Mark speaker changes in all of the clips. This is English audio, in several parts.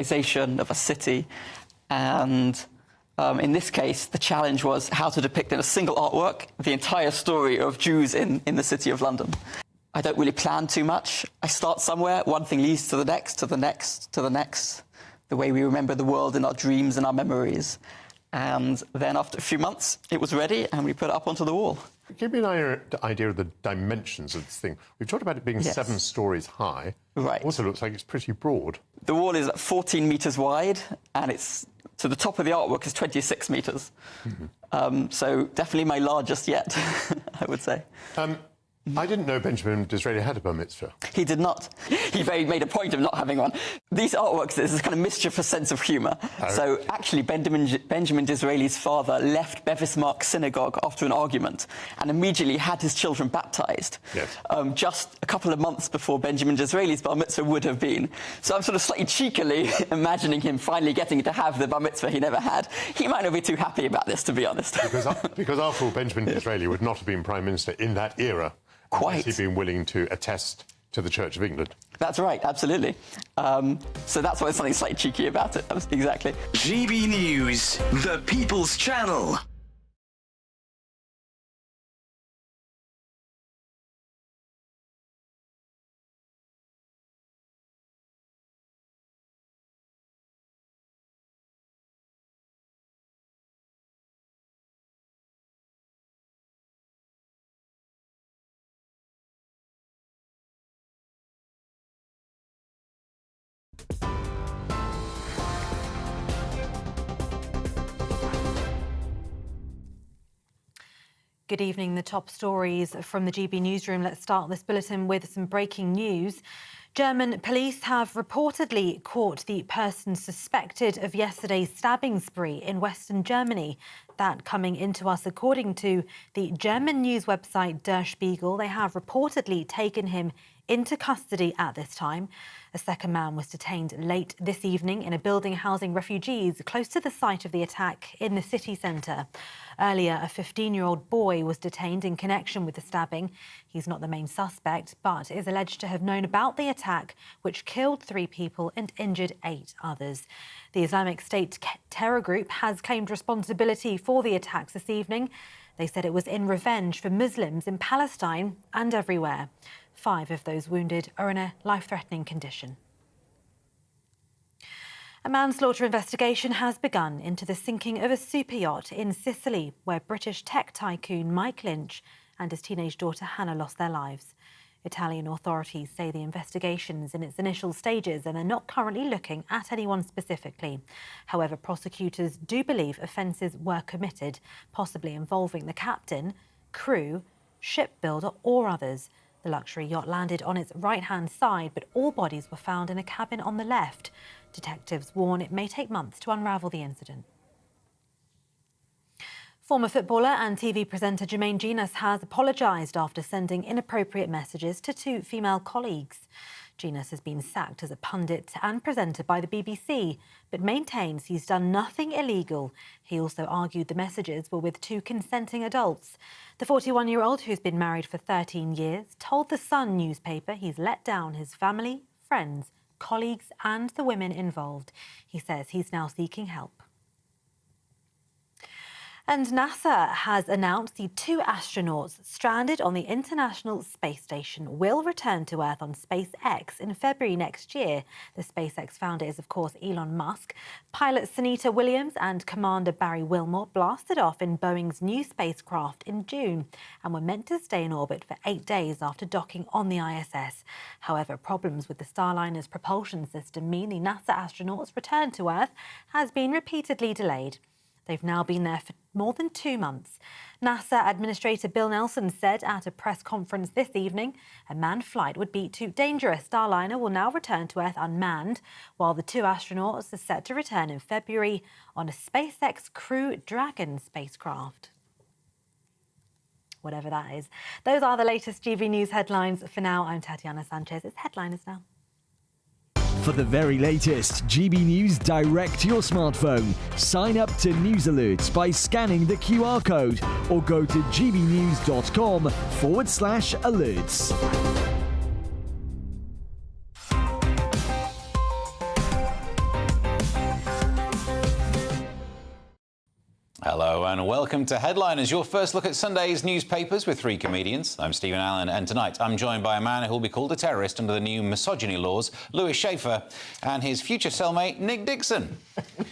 Speaker 1: of a city. And in this case, the challenge was how to depict in a single artwork the entire story of Jews in the city of London. I don't really plan too much. I start somewhere, one thing leads to the next, to the next, to the next, the way we remember the world in our dreams and our memories. And then after a few months, it was ready and we put it up onto the wall.
Speaker 2: Give me an idea of the dimensions of this thing. We've talked about it being 7 stories high.
Speaker 1: Right.
Speaker 2: It also looks like it's pretty broad.
Speaker 1: The wall is 14 metres wide and it's to the top of the artwork is 26 metres. So definitely my largest yet, I would say.
Speaker 2: I didn't know Benjamin Disraeli had a bar mitzvah.
Speaker 1: He did not. He made a point of not having one. These artworks, there's this kind of mischievous sense of humour. So actually, Benjamin Disraeli's father left Bevis Mark Synagogue after an argument and immediately had his children baptised.
Speaker 2: Yes.
Speaker 1: Just a couple of months before Benjamin Disraeli's bar mitzvah would have been. So I'm sort of slightly cheekily imagining him finally getting to have the bar mitzvah he never had. He might not be too happy about this, to be honest.
Speaker 2: Because after all, Benjamin Disraeli would not have been Prime Minister in that era.
Speaker 1: Quite.
Speaker 2: Has he been willing to attest to the Church of England?
Speaker 1: That's right, absolutely. So that's why there's something slightly cheeky about it. Exactly.
Speaker 3: GB News, the People's Channel.
Speaker 4: Good evening. The top stories from the GB newsroom. Let's start this bulletin with some breaking news. German police have reportedly caught the person suspected of yesterday's stabbing spree in Western Germany. That coming into us according to the German news website Der Spiegel. They have reportedly taken him into custody at this time. A second man was detained late this evening in a building housing refugees close to the site of the attack in the city centre. Earlier, a 15-year-old boy was detained in connection with the stabbing. He's not the main suspect, but is alleged to have known about the attack, which killed 3 people and injured 8 others. The Islamic State terror group has claimed responsibility for the attacks this evening. They said it was in revenge for Muslims in Palestine and everywhere. 5 of those wounded are in a life-threatening condition. A manslaughter investigation has begun into the sinking of a super yacht in Sicily, where British tech tycoon Mike Lynch and his teenage daughter Hannah lost their lives. Italian authorities say the investigation is in its initial stages and are not currently looking at anyone specifically. However, prosecutors do believe offences were committed, possibly involving the captain, crew, shipbuilder or others. The luxury yacht landed on its right-hand side, but all bodies were found in a cabin on the left. Detectives warn it may take months to unravel the incident. Former footballer and TV presenter Jermaine Jenas has apologised after sending inappropriate messages to 2 female colleagues. Jenas has been sacked as a pundit and presenter by the BBC, but maintains he's done nothing illegal. He also argued the messages were with 2 consenting adults. The 41-year-old, who's been married for 13 years, told The Sun newspaper he's let down his family, friends, colleagues and the women involved. He says he's now seeking help. And NASA has announced the 2 astronauts stranded on the International Space Station will return to Earth on SpaceX in February next year. The SpaceX founder is, of course, Elon Musk. Pilot Sunita Williams and Commander Barry Wilmore blasted off in Boeing's new spacecraft in June and were meant to stay in orbit for 8 days after docking on the ISS. However, problems with the Starliner's propulsion system mean the NASA astronauts' return to Earth has been repeatedly delayed. They've now been there for more than 2 months. NASA Administrator Bill Nelson said at a press conference this evening a manned flight would be too dangerous. Starliner will now return to Earth unmanned, while the 2 astronauts are set to return in February on a SpaceX Crew Dragon spacecraft. Whatever that is. Those are the latest GB News headlines. For now, I'm Tatiana Sanchez. It's Headliners now.
Speaker 5: For the very latest GB News direct to your smartphone, sign up to News Alerts by scanning the QR code or go to gbnews.com/alerts.
Speaker 6: Hello and welcome to Headliners, your first look at Sunday's newspapers with three comedians. I'm Stephen Allen, and tonight I'm joined by a man who will be called a terrorist under the new misogyny laws, Lewis Schaefer, and his future cellmate, Nick Dixon.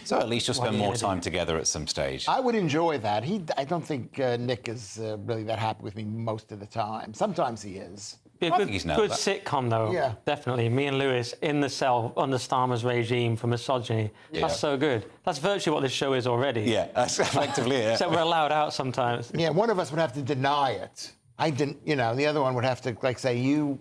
Speaker 6: So at least you'll spend more time together at some stage.
Speaker 7: I would enjoy that. I don't think Nick is really that happy with me most of the time. Sometimes he is.
Speaker 8: Be a good sitcom, though.
Speaker 7: Yeah.
Speaker 8: Definitely. Me and Lewis in the cell under Starmer's regime for misogyny. Yeah. That's so good. That's virtually what this show is already.
Speaker 6: Yeah, that's effectively it.
Speaker 8: Except we're allowed out sometimes.
Speaker 7: Yeah, one of us would have to deny it. I didn't, the other one would have to, say, you...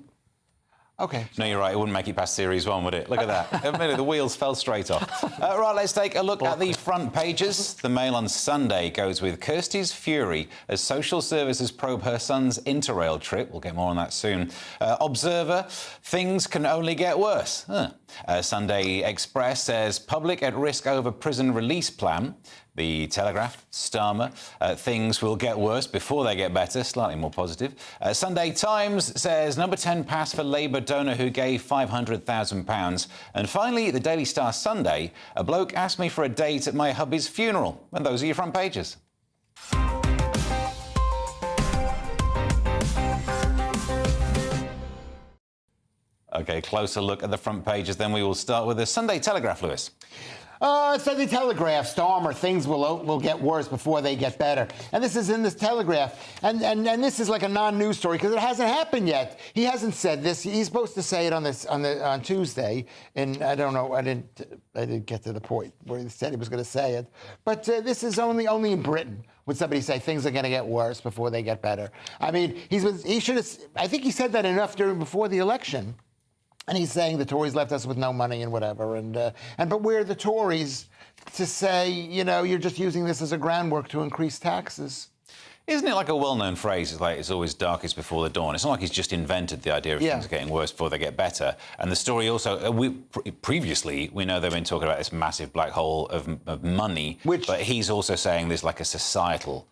Speaker 7: OK.
Speaker 6: No, you're right. It wouldn't make it past Series 1, would it? Look at that. Admittedly, the wheels fell straight off. Right, let's take a look at the front pages. The Mail on Sunday goes with Kirsty's fury as social services probe her son's Interrail trip. We'll get more on that soon. Observer, things can only get worse. Sunday Express says public at risk over prison release plan. The Telegraph, Starmer, things will get worse before they get better, slightly more positive. Sunday Times says number 10 pass for Labour donor who gave £500,000. And finally, the Daily Star Sunday, a bloke asked me for a date at my hubby's funeral. And those are your front pages. OK, closer look at the front pages. Then we will start with the Sunday Telegraph, Lewis.
Speaker 7: Sunday Telegraph, Starmer, things will get worse before they get better. And this is in this Telegraph. And this is like a non-news story because it hasn't happened yet. He hasn't said this. He's supposed to say it on Tuesday. And I don't know. I didn't get to the point where he said he was going to say it. But this is only in Britain would somebody say things are going to get worse before they get better. I mean, he should have. I think he said that enough before the election. And he's saying the Tories left us with no money and whatever. But we're the Tories to say, you're just using this as a groundwork to increase taxes.
Speaker 6: Isn't it like a well-known phrase? It's like it's always darkest before the dawn. It's not like he's just invented the idea of things are getting worse before they get better. And the story also, previously, we know they've been talking about this massive black hole of money. But he's also saying there's like a societal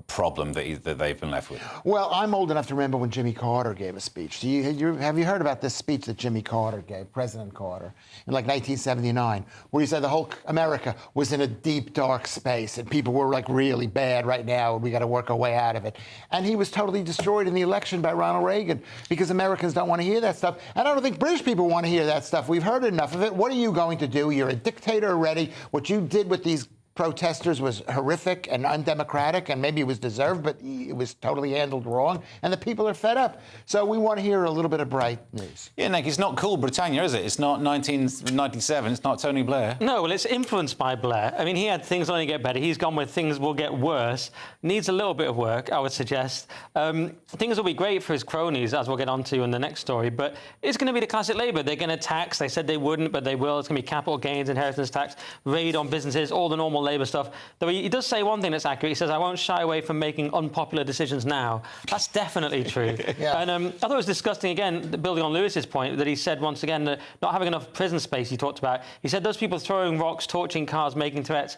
Speaker 6: problem that they've been left with.
Speaker 7: Well, I'm old enough to remember when Jimmy Carter gave a speech. Have you heard about this speech that Jimmy Carter gave, President Carter, in like 1979, where he said the whole America was in a deep, dark space and people were like really bad right now and we got to work our way out of it. And he was totally destroyed in the election by Ronald Reagan because Americans don't want to hear that stuff. And I don't think British people want to hear that stuff. We've heard enough of it. What are you going to do? You're a dictator already. What you did with these protesters was horrific and undemocratic, and maybe it was deserved, but it was totally handled wrong, and the people are fed up. So we want to hear a little bit of bright news.
Speaker 6: Yeah, Nick, it's not cool Britannia, is it? It's not 1997, it's not Tony Blair.
Speaker 8: No, well, it's influenced by Blair. I mean, he had things only get better. He's gone with things will get worse. Needs a little bit of work, I would suggest. Things will be great for his cronies, as we'll get onto in the next story, but it's going to be the classic Labour. They're going to tax. They said they wouldn't, but they will. It's going to be capital gains, inheritance tax, raid on businesses, all the normal Labour stuff. Though he does say one thing that's accurate. He says, I won't shy away from making unpopular decisions now. That's definitely true.
Speaker 7: Yeah.
Speaker 8: And I thought it was disgusting, again, building on Lewis's point, that he said once again that not having enough prison space he talked about. He said those people throwing rocks, torching cars, making threats,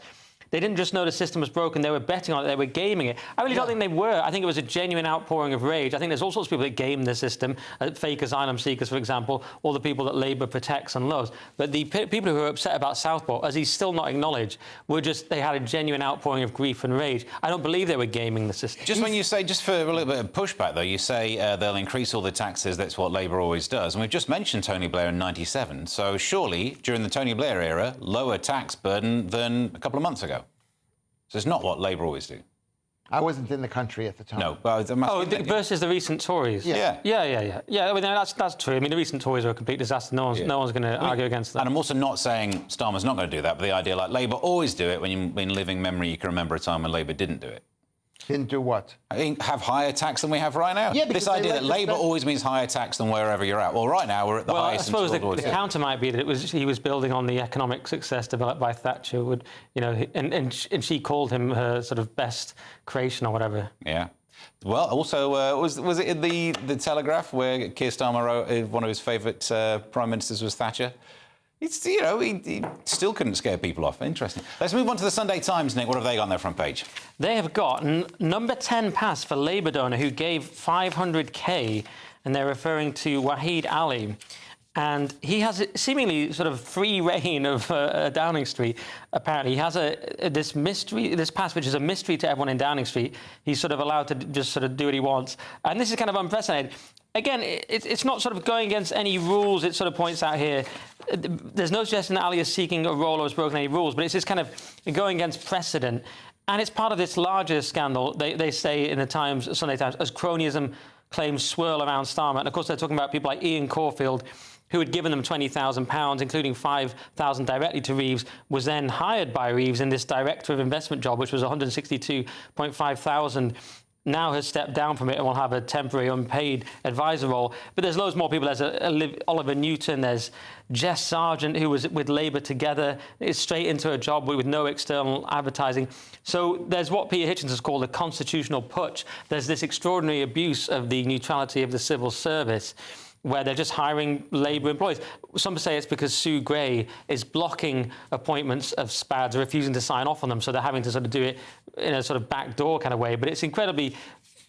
Speaker 8: they didn't just know the system was broken, they were betting on it, they were gaming it. I really don't think they were. I think it was a genuine outpouring of rage. I think there's all sorts of people that game the system, fake asylum seekers, for example, all the people that Labour protects and loves. But the people who are upset about Southport, as he's still not acknowledged, they had a genuine outpouring of grief and rage. I don't believe they were gaming the system.
Speaker 6: Just when you say, just for a little bit of pushback, though, you say they'll increase all the taxes, that's what Labour always does. And we've just mentioned Tony Blair in 97, so surely, during the Tony Blair era, lower tax burden than a couple of months ago. So it's not what Labour always do.
Speaker 7: I wasn't in the country at the time.
Speaker 6: No, but
Speaker 8: versus the recent Tories.
Speaker 6: Yeah.
Speaker 8: Yeah. I mean, that's true. I mean, the recent Tories are a complete disaster. No one's going to argue against that.
Speaker 6: And I'm also not saying Starmer's not going to do that, but the idea like Labour always do it. When in living memory, you can remember a time when Labour didn't do it.
Speaker 7: Didn't do what?
Speaker 6: I think have higher tax than we have right now.
Speaker 7: Yeah,
Speaker 6: this idea that Labour always means higher tax than wherever you're at. Well, right now we're at the highest.
Speaker 8: I suppose the counter might be that he was building on the economic success developed by Thatcher. And she called him her sort of best creation or whatever.
Speaker 6: Yeah. Well, also, was it in the Telegraph where Keir Starmer wrote one of his favourite prime ministers was Thatcher? He still couldn't scare people off. Interesting. Let's move on to the Sunday Times, Nick. What have they got on their front page?
Speaker 8: They have got number 10 pass for Labour donor who gave 500k, and they're referring to Wahid Ali. And he has seemingly sort of free reign of Downing Street. Apparently, he has this pass, which is a mystery to everyone in Downing Street. He's sort of allowed to just sort of do what he wants, and this is kind of unprecedented. Again, it's not sort of going against any rules. It sort of points out here, there's no suggestion that Ali is seeking a role or has broken any rules, but it's just kind of going against precedent, and it's part of this larger scandal. They say in the Sunday Times, as cronyism claims swirl around Starmer, and of course they're talking about people like Ian Caulfield, who had given them £20,000, including £5,000 directly to Reeves, was then hired by Reeves in this director of investment job, which was £162,500. Now has stepped down from it and will have a temporary unpaid advisor role. But there's loads more people. There's Oliver Newton, there's Jess Sargent, who was with Labour Together, is straight into a job with no external advertising. So there's what Peter Hitchens has called a constitutional putsch. There's this extraordinary abuse of the neutrality of the civil service, where they're just hiring Labour employees. Some say it's because Sue Gray is blocking appointments of SPADs, refusing to sign off on them, so they're having to sort of do it in a sort of backdoor kind of way. But it's incredibly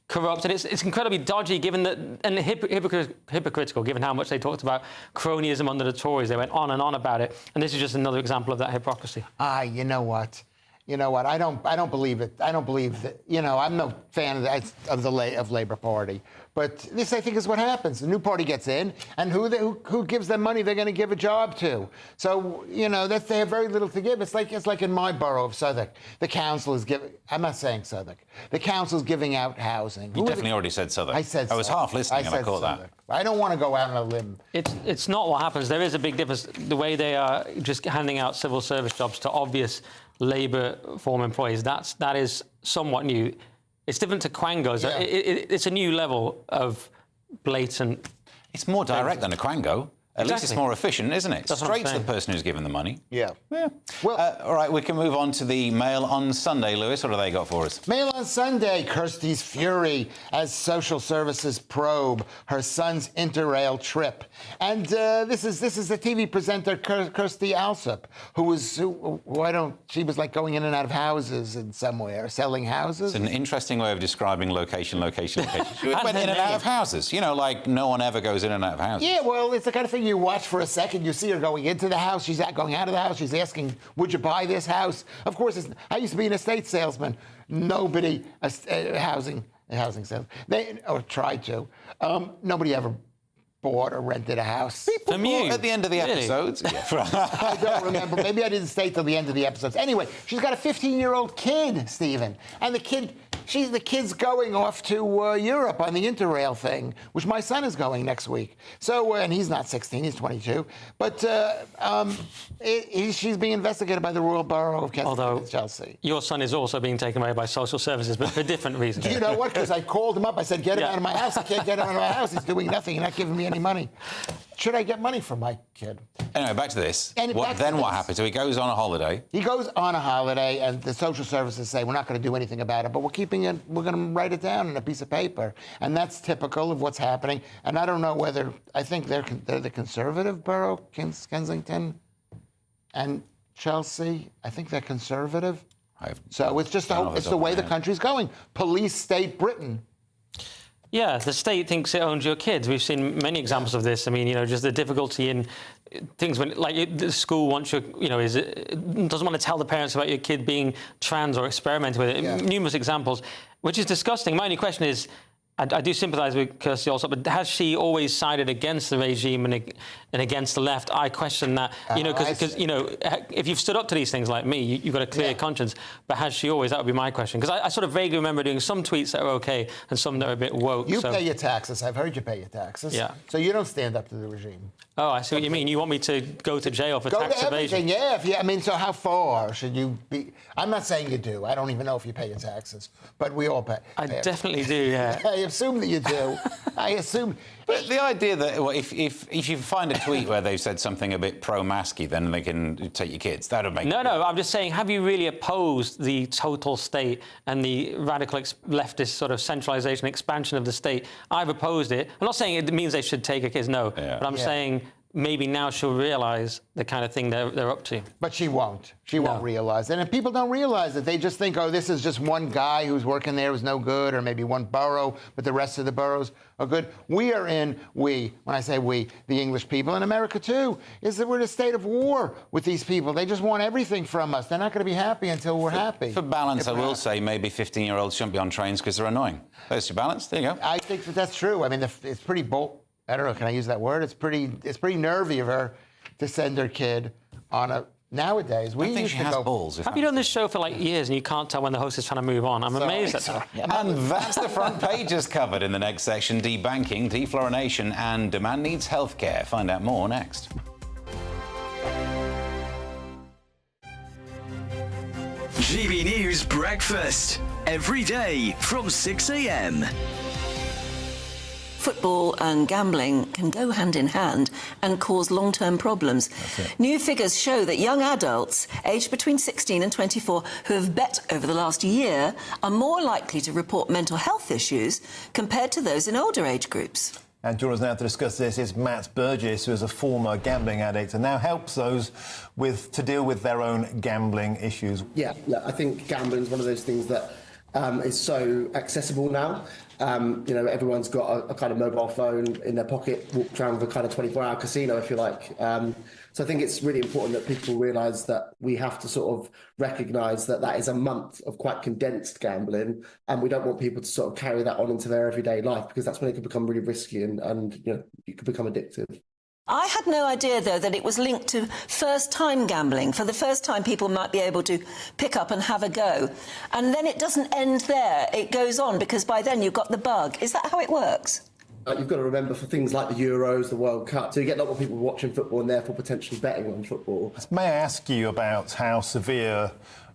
Speaker 8: corrupt, and it's incredibly dodgy, given that, and hypocritical, given how much they talked about cronyism under the Tories. They went on and on about it, and this is just another example of that hypocrisy.
Speaker 7: You know what? I don't believe it. I don't believe that. I'm no fan of the Labour Party, but this, I think, is what happens. The new party gets in, and who gives them money? They're going to give a job to. So they have very little to give. It's like in my borough of Southwark, the council is giving. I'm not saying Southwark. The council's giving out housing.
Speaker 6: You definitely already said Southwark.
Speaker 7: I said.
Speaker 6: I was half listening, and I caught
Speaker 7: Southwark.
Speaker 6: that.
Speaker 7: I don't want to go out on a limb.
Speaker 8: It's not what happens. There is a big difference. The way they are just handing out civil service jobs to obvious Labour former employees, that is somewhat new. It's different to Quango's. Yeah. It's a new level of blatant.
Speaker 6: It's more direct than a Quango. At least it's more efficient, isn't it?
Speaker 8: That's
Speaker 6: straight to the person who's given the money.
Speaker 7: Yeah.
Speaker 6: Well, all right, we can move on to the Mail on Sunday. Lewis, what have they got for us?
Speaker 7: Mail on Sunday, Kirsty's fury as social services probe her son's interrail trip. And this is the TV presenter Kirsty Alsop, she was like going in and out of houses and somewhere, selling houses.
Speaker 6: It's an interesting way of describing location. She went in and out of houses. Like no one ever goes in and out of houses.
Speaker 7: Yeah, well, it's the kind of thing you watch for a second. You see her going into the house. She's going out of the house. She's asking, would you buy this house? Of course, I used to be an estate salesman. Nobody, housing salesman, or tried to. Nobody ever bought or rented a house.
Speaker 6: People bought at the end of the episodes.
Speaker 7: I don't remember. Maybe I didn't stay till the end of the episodes. Anyway, she's got a 15-year-old kid, Stephen. And the kid's going off to Europe on the Interrail thing, which my son is going next week. So, and he's not 16, he's 22. But she's being investigated by the Royal Borough of Chelsea.
Speaker 8: Your son is also being taken away by social services, but for different reasons.
Speaker 7: Do you know what? Because I called him up. I said, get him out of my house. I can't get him out of my house. He's doing nothing. He's not giving me any money. Should I get money from my kid?
Speaker 6: Anyway, back to this. What happens? So he goes on a holiday.
Speaker 7: He goes on a holiday, and the social services say, we're not going to do anything about it, but we're going to write it down on a piece of paper. And that's typical of what's happening. And I don't know whether, I think they're the conservative borough, Kensington and Chelsea. I think they're conservative. So it's just it's the way the country's going. Police state Britain.
Speaker 8: Yeah, the state thinks it owns your kids. We've seen many examples of this. I mean, just the difficulty in things when, like, the school wants doesn't want to tell the parents about your kid being trans or experimenting with it. Yeah. Numerous examples, which is disgusting. My only question is, I do sympathise with Kirsty also, but has she always sided against the regime and against the left? I question that, because if you've stood up to these things like me, you've got a clear conscience. But has she always? That would be my question. Because I sort of vaguely remember doing some tweets that are okay and some that are a bit woke.
Speaker 7: You pay your taxes. I've heard you pay your taxes.
Speaker 8: Yeah.
Speaker 7: So you don't stand up to the regime.
Speaker 8: Oh, I see what you mean. You want me to go to jail for tax evasion?
Speaker 7: Yeah. So how far should you be? I'm not saying you do. I don't even know if you pay your taxes, but we all pay.
Speaker 8: I definitely do. Yeah.
Speaker 7: I assume that you do. I assume.
Speaker 6: But the idea that if you find a tweet where they've said something a bit pro-masky, then they can take your kids. That would make
Speaker 8: No, I'm just saying, have you really opposed the total state and the radical leftist sort of centralisation, expansion of the state? I've opposed it. I'm not saying it means they should take your kids, no. Yeah. But I'm saying maybe now she'll realise the kind of thing they're up to.
Speaker 7: But she won't. She won't realise it. And people don't realise it. They just think, oh, this is just one guy who's working there who's no good, or maybe one borough, but the rest of the boroughs are good. When I say we, the English people, and America too, is that we're in a state of war with these people. They just want everything from us. They're not going to be happy until we're happy.
Speaker 6: For balance, I will say maybe 15-year-olds shouldn't be on trains because they're annoying. There's your balance. There you go.
Speaker 7: I think that's true. I mean, it's pretty bold. I don't know, can I use that word? It's pretty nervy of her to send her kid on a... Nowadays, we used to go...
Speaker 6: balls.
Speaker 8: Have you done this show for like years and you can't tell when the host is trying to move on? I'm amazed at that.
Speaker 6: And that's the front pages covered. In the next section, debanking, deflorination and demand needs healthcare. Find out more next.
Speaker 3: GB News Breakfast. Every day from 6 a.m.
Speaker 9: Football and gambling can go hand in hand and cause long-term problems. New figures show that young adults aged between 16 and 24 who have bet over the last year are more likely to report mental health issues compared to those in older age groups.
Speaker 10: And joining us now to discuss this is Matt Burgess, who is a former gambling addict and now helps those to deal with their own gambling issues.
Speaker 11: Yeah, look, I think gambling is one of those things that is so accessible now. Everyone's got a kind of mobile phone in their pocket, walk around with a kind of 24-hour casino, if you like. So I think it's really important that people realise that we have to sort of recognise that is a month of quite condensed gambling, and we don't want people to sort of carry that on into their everyday life, because that's when it can become really risky and it could become addictive.
Speaker 9: I had no idea, though, that it was linked to first-time gambling. For the first time, people might be able to pick up and have a go. And then it doesn't end there. It goes on, because by then you've got the bug. Is that how it works?
Speaker 11: You've got to remember, for things like the Euros, the World Cup, so you get a lot more people watching football and therefore potentially betting on football.
Speaker 10: May I ask you about how severe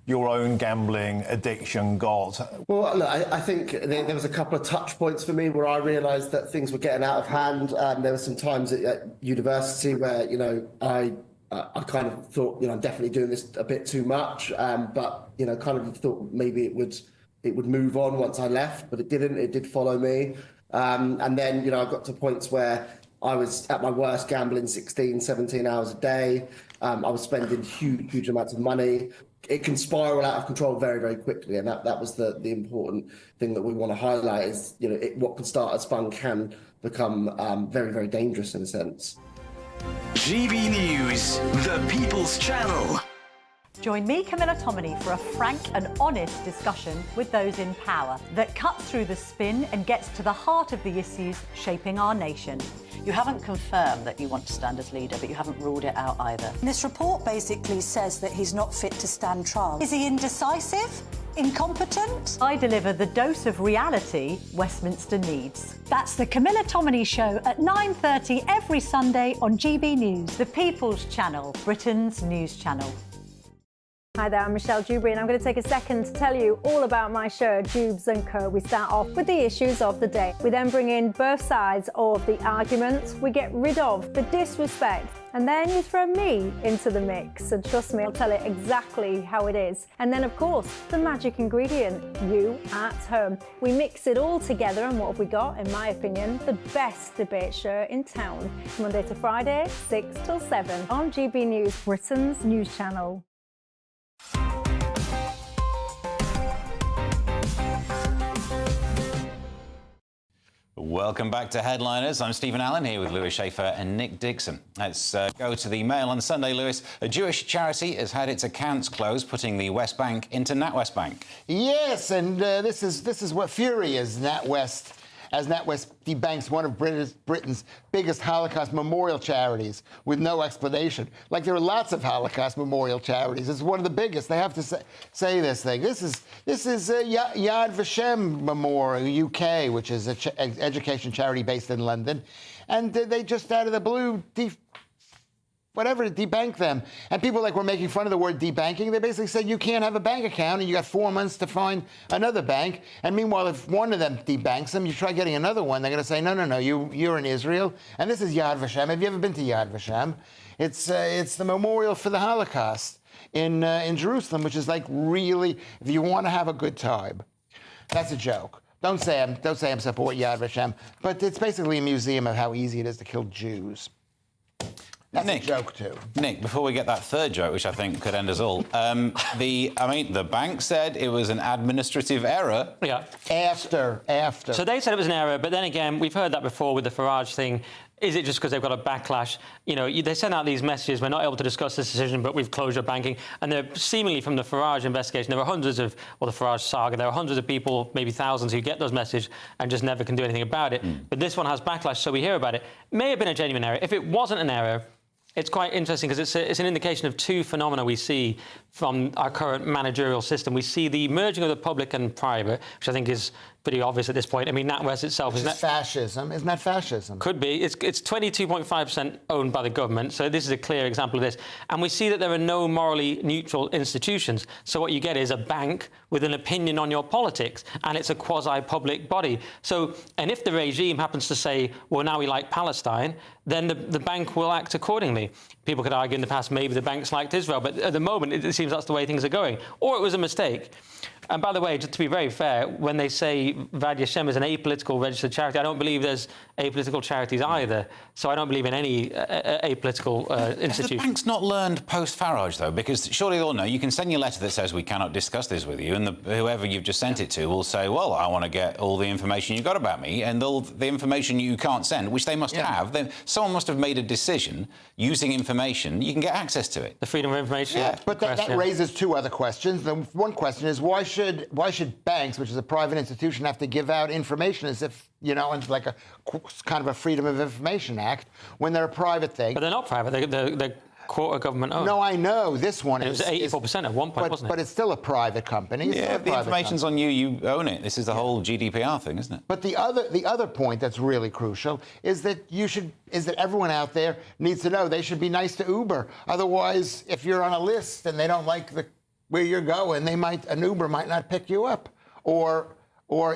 Speaker 10: your own gambling addiction got?
Speaker 11: Well, look, I think there was a couple of touch points for me where I realised that things were getting out of hand. There were some times at university where, I kind of thought, I'm definitely doing this a bit too much, but, kind of thought maybe it would move on once I left, but it didn't. It did follow me. And then, I got to points where I was at my worst gambling 16, 17 hours a day. I was spending huge amounts of money. It can spiral out of control very, very quickly, and that was the important thing that we want to highlight is, what can start as fun can become very, very dangerous in a sense.
Speaker 3: GB News, the People's Channel.
Speaker 12: Join me, Camilla Tominey, for a frank and honest discussion with those in power that cuts through the spin and gets to the heart of the issues shaping our nation.
Speaker 13: You haven't confirmed that you want to stand as leader, but you haven't ruled it out either.
Speaker 14: This report basically says that he's not fit to stand trial. Is he indecisive? Incompetent?
Speaker 12: I deliver the dose of reality Westminster needs.
Speaker 14: That's the Camilla Tominey Show at 9:30 every Sunday on GB News.
Speaker 12: The People's Channel, Britain's news channel. Hi there, I'm Michelle Dewberry, and I'm going to take a second to tell you all about my show, Dubes & Co. We start off with the issues of the day. We then bring in both sides of the arguments. We get rid of the disrespect. And then you throw me into the mix. And trust me, I'll tell it exactly how it is. And then, of course, the magic ingredient, you at home. We mix it all together, and what have we got? In my opinion, the best debate show in town. Monday to Friday, 6 till 7 on GB News, Britain's news channel.
Speaker 6: Welcome back to Headliners. I'm Stephen Allen here with Lewis Schaefer and Nick Dixon. Let's go to the Mail on Sunday, Lewis. A Jewish charity has had its accounts closed, putting the West Bank into NatWest Bank.
Speaker 7: Yes, and this is what fury is, NatWest. As NatWest debanks one of Britain's biggest Holocaust memorial charities with no explanation. Like, there are lots of Holocaust memorial charities. It's one of the biggest. They have to say this thing. This is Yad Vashem Memorial UK, which is an education charity based in London. And they just out of the blue debank them. And people were making fun of the word debanking. They basically said you can't have a bank account and you got 4 months to find another bank. And meanwhile, if one of them debanks them, you try getting another one, they're going to say, no, you're in Israel. And this is Yad Vashem. Have you ever been to Yad Vashem? It's the memorial for the Holocaust in Jerusalem, which is really, if you want to have a good time. That's a joke. Don't say I'm support Yad Vashem. But it's basically a museum of how easy it is to kill Jews. That's
Speaker 6: Nick,
Speaker 7: a joke too.
Speaker 6: Nick, before we get that third joke, which I think could end us all, the bank said it was an administrative error.
Speaker 8: Yeah.
Speaker 7: After.
Speaker 8: So they said it was an error, but then again, we've heard that before with the Farage thing. Is it just because they've got a backlash? You know, they send out these messages, we're not able to discuss this decision, but we've closed your banking. And they're seemingly from the Farage investigation, there were hundreds of, or the Farage saga, there are hundreds of people, maybe thousands, who get those messages and just never can do anything about it. But this one has backlash, so we hear about it. May have been a genuine error. If it wasn't an error, it's quite interesting because it's an indication of two phenomena we see from our current managerial system. We see the merging of the public and private, which I think is pretty obvious at this point. I mean, NatWest itself is
Speaker 7: fascism. Isn't that fascism?
Speaker 8: Could be. It's 22.5% owned by the government, so this is a clear example of this. And we see that there are no morally neutral institutions. So what you get is a bank with an opinion on your politics, and it's a quasi-public body. So, and if the regime happens to say, well, now we like Palestine, then the bank will act accordingly. People could argue in the past maybe the banks liked Israel, but at the moment it seems that's the way things are going. Or it was a mistake. And by the way, just to be very fair, when they say Vad Yashem is an apolitical registered charity, I don't believe there's apolitical charities either. So I don't believe in any apolitical institution.
Speaker 6: Have the bank's not learned post-Farage, though? Because surely they'll know. You can send your letter that says we cannot discuss this with you, and whoever you've just sent it to will say, well, I want to get all the information you've got about me, and the information you can't send, which they must have. Then someone must have made a decision using information. You can get access to it.
Speaker 8: The freedom of information.
Speaker 7: Yeah, but that raises two other questions. The one question is why should banks, which is a private institution, have to give out information as if, you know, it's like a kind of a Freedom of Information Act when they're a private thing?
Speaker 8: But they're not private. They're quarter government owned.
Speaker 7: No, I know. This one
Speaker 8: is 84% at one point, wasn't it?
Speaker 7: But it's still a private company.
Speaker 6: If the information's on you, you own it. This is the whole GDPR thing, isn't it?
Speaker 7: But the other point that's really crucial is that everyone out there needs to know they should be nice to Uber. Otherwise, if you're on a list and they don't like where you're going, an Uber might not pick you up, or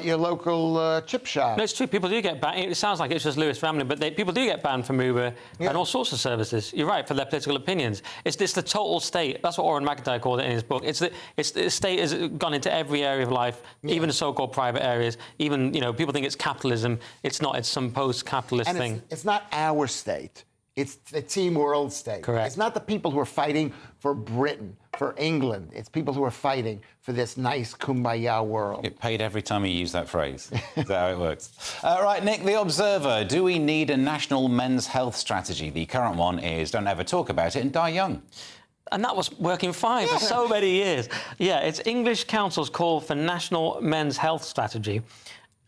Speaker 7: your local chip shop.
Speaker 8: No, it's true. People do get banned. It sounds like it's just Lewis Ramlin, but people do get banned from Uber and all sorts of services. You're right, for their political opinions. It's the total state. That's what Oren McIntyre called it in his book. The state has gone into every area of life, even the so-called private areas. Even, you know, people think it's capitalism. It's not. It's some post-capitalist thing.
Speaker 7: It's not our state. It's the team world state. Correct. It's not the people who are fighting for Britain, for England. It's people who are fighting for this nice kumbaya world.
Speaker 6: Get paid every time you use that phrase. Is that how it works? Right, Nick, The Observer. Do we need a national men's health strategy? The current one is don't ever talk about it and die young.
Speaker 8: And that was working fine for so many years. Yeah, it's English Council's call for National Men's Health Strategy.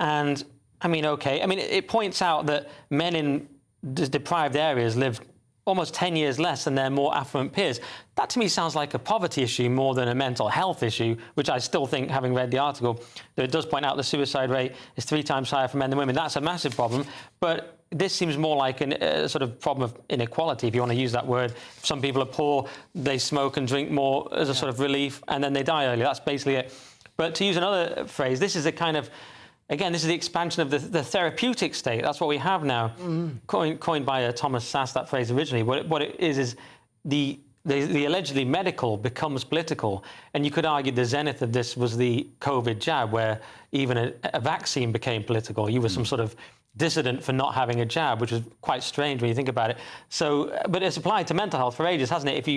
Speaker 8: And, I mean, OK. I mean, it points out that men in deprived areas live almost 10 years less than their more affluent peers. That, to me, sounds like a poverty issue more than a mental health issue, which I still think, having read the article, that it does point out the suicide rate is 3 times higher for men than women. That's a massive problem. But this seems more like a sort of problem of inequality, if you want to use that word. If some people are poor, they smoke and drink more as a sort of relief, and then they die early. That's basically it. But to use another phrase, this is a kind of... Again, this is the expansion of the therapeutic state. That's what we have now. Coined by Thomas Sass, that phrase originally. What it is the allegedly medical becomes political. And you could argue the zenith of this was the COVID jab, where even a vaccine became political. You were some sort of dissident for not having a jab, which is quite strange when you think about it. So, but it's applied to mental health for ages, hasn't it?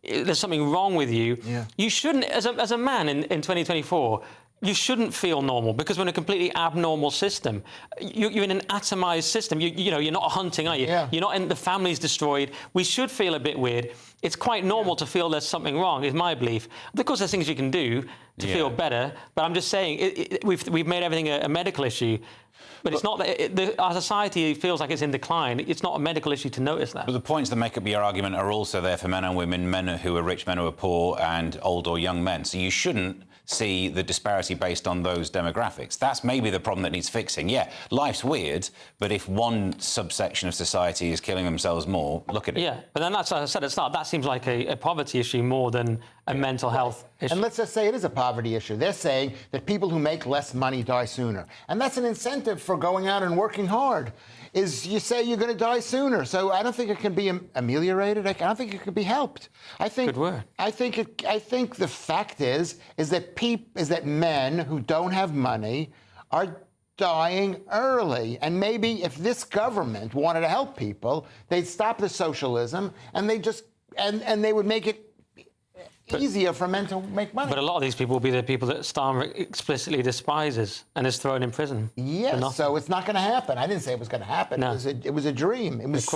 Speaker 8: If there's something wrong with you, you shouldn't, as a man in 2024, you shouldn't feel normal because we're in a completely abnormal system. You're in an atomized system. You're not hunting, are you? Yeah. You're not in, the family's destroyed. We should feel a bit weird. It's quite normal to feel there's something wrong, is my belief. Of course, there's things you can do to feel better, but I'm just saying we've made everything a medical issue. But it's not that our society feels like it's in decline. It's not a medical issue to notice that.
Speaker 6: But the points that make up your argument are also there for men and women, men who are rich, men who are poor, and old or young men. So you shouldn't see the disparity based on those demographics. That's maybe the problem that needs fixing. Yeah, life's weird, but if one subsection of society is killing themselves more, look at it.
Speaker 8: Yeah, but then that's, as I said at the start, that seems like a poverty issue more than a mental health issue.
Speaker 7: And let's just say it is a poverty issue. They're saying that people who make less money die sooner. And that's an incentive for going out and working hard, is you say you're going to die sooner. So I don't think it can be ameliorated. I don't think it can be helped.
Speaker 8: Good word.
Speaker 7: I think the fact is that men who don't have money are dying early. And maybe if this government wanted to help people, they'd stop the socialism and they just and they would make it easier for men to make money.
Speaker 8: But a lot of these people will be the people that Starmer explicitly despises and is thrown in prison.
Speaker 7: Yes, so it's not going to happen. I didn't say it was going to happen.
Speaker 8: No.
Speaker 7: It was a dream. It was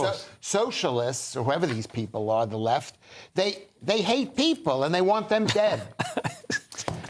Speaker 7: socialists, or whoever these people are, the left, they hate people and they want them dead.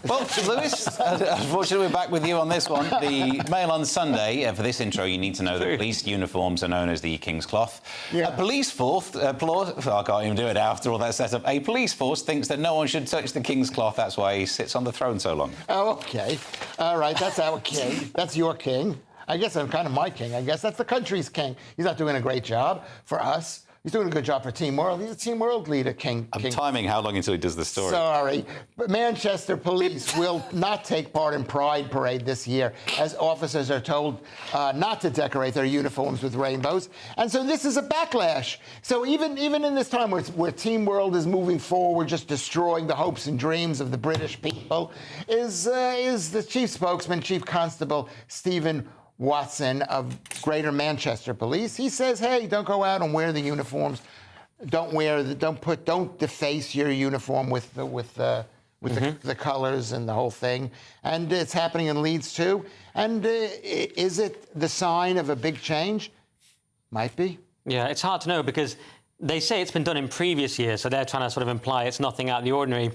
Speaker 6: Well, Lewis, unfortunately, we're back with you on this one. The Mail on Sunday. For this intro, you need to know that police uniforms are known as the King's Cloth.
Speaker 7: Yeah.
Speaker 6: A police force, I can't even do it after all that setup. A police force thinks that no one should touch the King's Cloth. That's why he sits on the throne so long.
Speaker 7: Oh, OK. All right, that's our king. That's your king. I guess I'm kind of my king. I guess that's the country's king. He's not doing a great job for us. He's doing a good job for Team World. He's a Team World leader, King.
Speaker 6: I'm timing how long until he does the story.
Speaker 7: Sorry. But Manchester police will not take part in Pride Parade this year, as officers are told not to decorate their uniforms with rainbows. And so this is a backlash. So even in this time where Team World is moving forward, just destroying the hopes and dreams of the British people, is the chief spokesman, Chief Constable Stephen Watson of Greater Manchester Police. He says, hey, don't go out and wear the uniforms. Don't deface your uniform with the colours and the whole thing. And it's happening in Leeds too. And is it the sign of a big change? Might be.
Speaker 8: Yeah, it's hard to know because they say it's been done in previous years, so they're trying to sort of imply it's nothing out of the ordinary.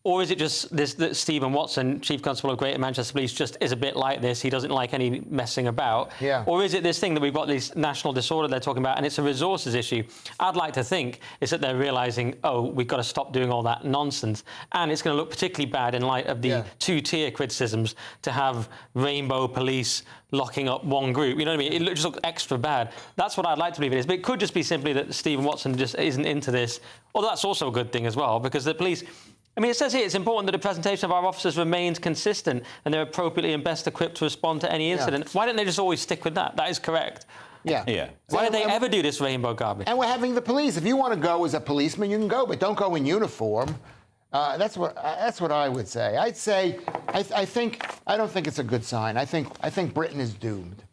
Speaker 8: Or is it just this that Stephen Watson, Chief Constable of Greater Manchester Police, just is a bit like this? He doesn't like any messing about.
Speaker 7: Yeah.
Speaker 8: Or is it this thing that we've got this national disorder they're talking about, and it's a resources issue? I'd like to think it's that they're realising, oh, we've got to stop doing all that nonsense. And it's going to look particularly bad in light of the two-tier criticisms to have rainbow police locking up one group. You know what I mean? It just looks extra bad. That's what I'd like to believe it is. But it could just be simply that Stephen Watson just isn't into this. Although that's also a good thing as well, because the police... I mean, it says here it's important that the presentation of our officers remains consistent and they're appropriately and best equipped to respond to any incident. Why don't they just always stick with that? That is correct.
Speaker 7: Yeah.
Speaker 8: Why did they ever do this rainbow garbage?
Speaker 7: And we're having the police. If you want to go as a policeman, you can go, but don't go in uniform. That's what I would say. I'd say I don't think it's a good sign. I think Britain is doomed.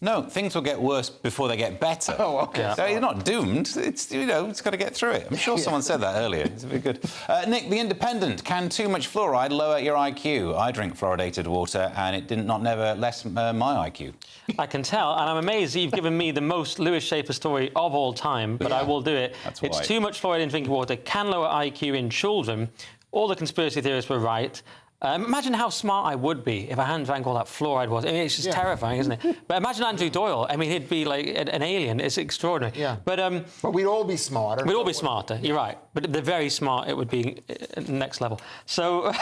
Speaker 6: No, things will get worse before they get better.
Speaker 7: Oh, OK.
Speaker 6: Yeah. So you're not doomed. It's, it's got to get through it. I'm sure someone said that earlier. It's very good. Nick, The Independent. Can too much fluoride lower your IQ? I drink fluoridated water, and it did not never lessen my IQ.
Speaker 8: I can tell, and I'm amazed that you've given me the most Lewis Schaefer story of all time, but I will do it. It's too much fluoride in drinking water can lower IQ in children. All the conspiracy theorists were right. Imagine how smart I would be if I hadn't drank all that fluoride water. I mean, it's just terrifying, isn't it? But imagine Andrew Doyle. I mean, he'd be like an alien. It's extraordinary.
Speaker 7: Yeah.
Speaker 8: But
Speaker 7: we'd all be smarter.
Speaker 8: We'd all be smarter. You're right. But if they're very smart, it would be next level. So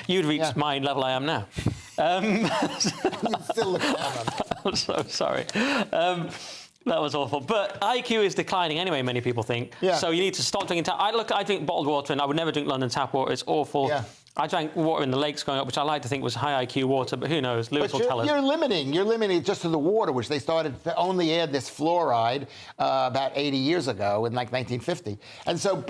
Speaker 8: you'd reach my level I am now.
Speaker 7: You still look down on that.
Speaker 8: I'm so sorry. That was awful. But IQ is declining anyway, many people think.
Speaker 7: Yeah.
Speaker 8: So you need to stop drinking tap. I drink bottled water, and I would never drink London tap water. It's awful. Yeah. I drank water in the lakes growing up, which I like to think was high IQ water, but who knows? Lewis will tell us.
Speaker 7: You're limiting it just to the water, which they started to only add this fluoride about 80 years ago in like 1950. And so,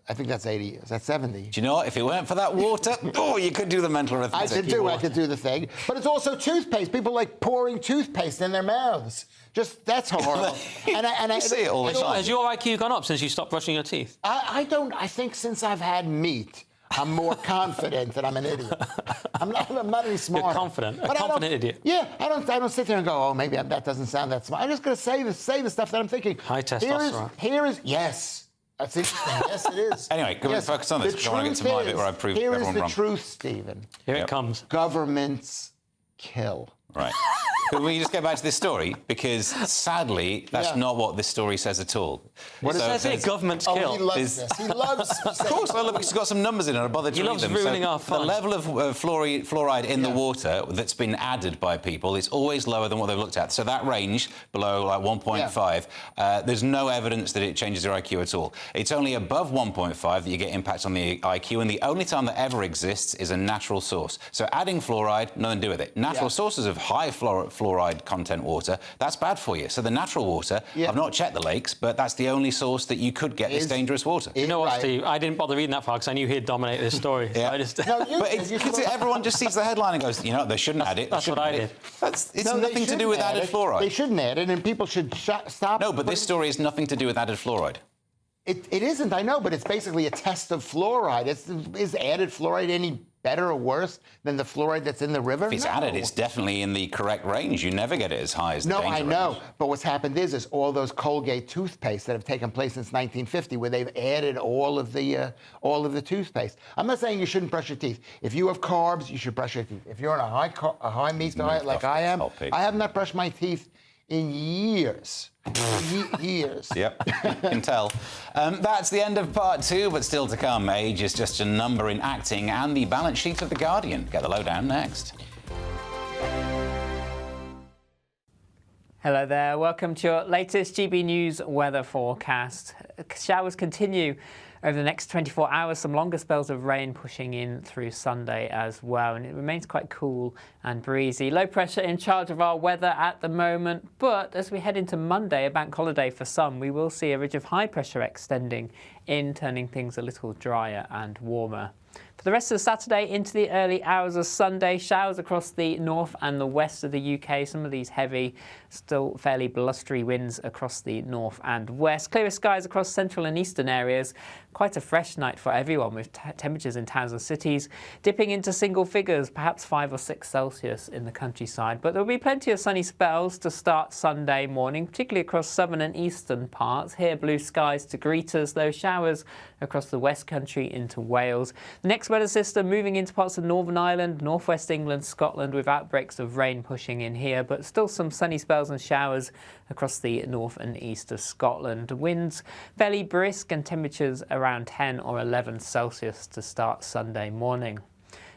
Speaker 7: I think that's 80 years. That's 70.
Speaker 6: Do you know what? If it weren't for that water, you could do the mental arithmetic.
Speaker 7: I could do the thing. But it's also toothpaste. People like pouring toothpaste in their mouths. That's horrible. and I
Speaker 6: see it all the time.
Speaker 8: Has your IQ gone up since you stopped brushing your teeth?
Speaker 7: I think since I've had meat, I'm more confident that I'm an idiot. I'm not any smarter.
Speaker 8: You're confident. A confident idiot.
Speaker 7: Yeah, I don't sit there and go, oh, maybe that doesn't sound that smart. I'm just going to say the stuff that I'm thinking.
Speaker 8: High testosterone.
Speaker 7: Yes. That's interesting. Yes, it is.
Speaker 6: Anyway, can we focus on this? I want to get to my bit where I prove everyone wrong.
Speaker 7: Here is the truth, Stephen.
Speaker 8: Here it comes.
Speaker 7: Governments kill.
Speaker 6: Right. Can we just get back to this story? Because, sadly, that's not what this story says at all.
Speaker 8: What it says here? Governments kill.
Speaker 7: He loves this. He loves...
Speaker 6: Of course, well, look, it's got some numbers in it. I bothered to read them.
Speaker 8: He loves ruining our fun.
Speaker 6: The level of fluoride in the water that's been added by people is always lower than what they've looked at. So that range, below like 1.5, there's no evidence that it changes your IQ at all. It's only above 1.5 that you get impact on the IQ, and the only time that ever exists is a natural source. So adding fluoride, nothing to do with it. Natural sources of high fluoride fluoride content water, that's bad for you. So the natural water, I've not checked the lakes, but that's the only source that you could get this dangerous water.
Speaker 8: You know what, Steve? I didn't bother reading that far because I knew he'd dominate this story.
Speaker 6: Yeah. Everyone just sees the headline and goes, you know, they shouldn't add it.
Speaker 8: That's what I did.
Speaker 6: It's nothing to do with added fluoride.
Speaker 7: They shouldn't add it, and people should stop.
Speaker 6: No, but this story is nothing to do with added fluoride.
Speaker 7: It isn't, I know, but it's basically a test of fluoride. Is added fluoride any better or worse than the fluoride that's in the river?
Speaker 6: If it's added, it's definitely in the correct range. You never get it as high as the danger range.
Speaker 7: No, I know. But what's happened is all those Colgate toothpaste that have taken place since 1950, where they've added all of the toothpaste. I'm not saying you shouldn't brush your teeth. If you have carbs, you should brush your teeth. If you're on a high meat diet like I am, I have not brushed my teeth in years. Years.
Speaker 6: Yep, you can tell. That's the end of part 2, but still to come. Age is just a number in acting and the balance sheet of The Guardian. Get the lowdown next.
Speaker 15: Hello there, welcome to your latest GB News weather forecast. Showers continue over the next 24 hours, some longer spells of rain pushing in through Sunday as well, and it remains quite cool and breezy. Low pressure in charge of our weather at the moment, but as we head into Monday, a bank holiday for some, we will see a ridge of high pressure extending in, turning things a little drier and warmer. For the rest of Saturday into the early hours of Sunday, showers across the north and the west of the UK. Some of these heavy, still fairly blustery winds across the north and west. Clearer skies across central and eastern areas. Quite a fresh night for everyone, with temperatures in towns and cities dipping into single figures, perhaps 5 or 6 Celsius in the countryside. But there will be plenty of sunny spells to start Sunday morning, particularly across southern and eastern parts. Here, blue skies to greet us, though showers across the West Country into Wales. The next weather system moving into parts of Northern Ireland, northwest England, Scotland, with outbreaks of rain pushing in here, but still some sunny spells and showers across the north and east of Scotland. Winds fairly brisk and temperatures around 10 or 11 Celsius to start Sunday morning.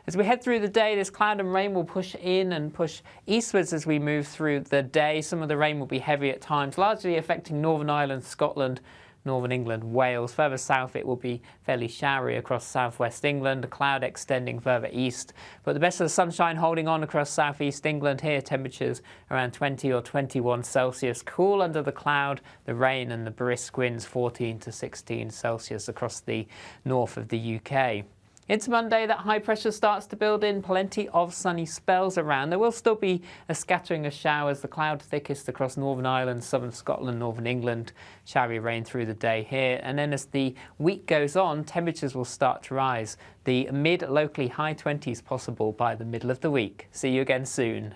Speaker 15: As we head through the day, this cloud and rain will push in and push eastwards as we move through the day. Some of the rain will be heavy at times, largely affecting Northern Ireland, Scotland, Northern England, Wales. Further south, it will be fairly showery across southwest England, a cloud extending further east. But the best of the sunshine holding on across southeast England here, temperatures around 20 or 21 Celsius. Cool under the cloud, the rain and the brisk winds, 14 to 16 Celsius across the north of the UK. Into Monday, that high pressure starts to build in, plenty of sunny spells around. There will still be a scattering of showers, the cloud thickest across Northern Ireland, southern Scotland, northern England. Showery rain through the day here. And then as the week goes on, temperatures will start to rise. The mid, locally high 20s possible by the middle of the week. See you again soon.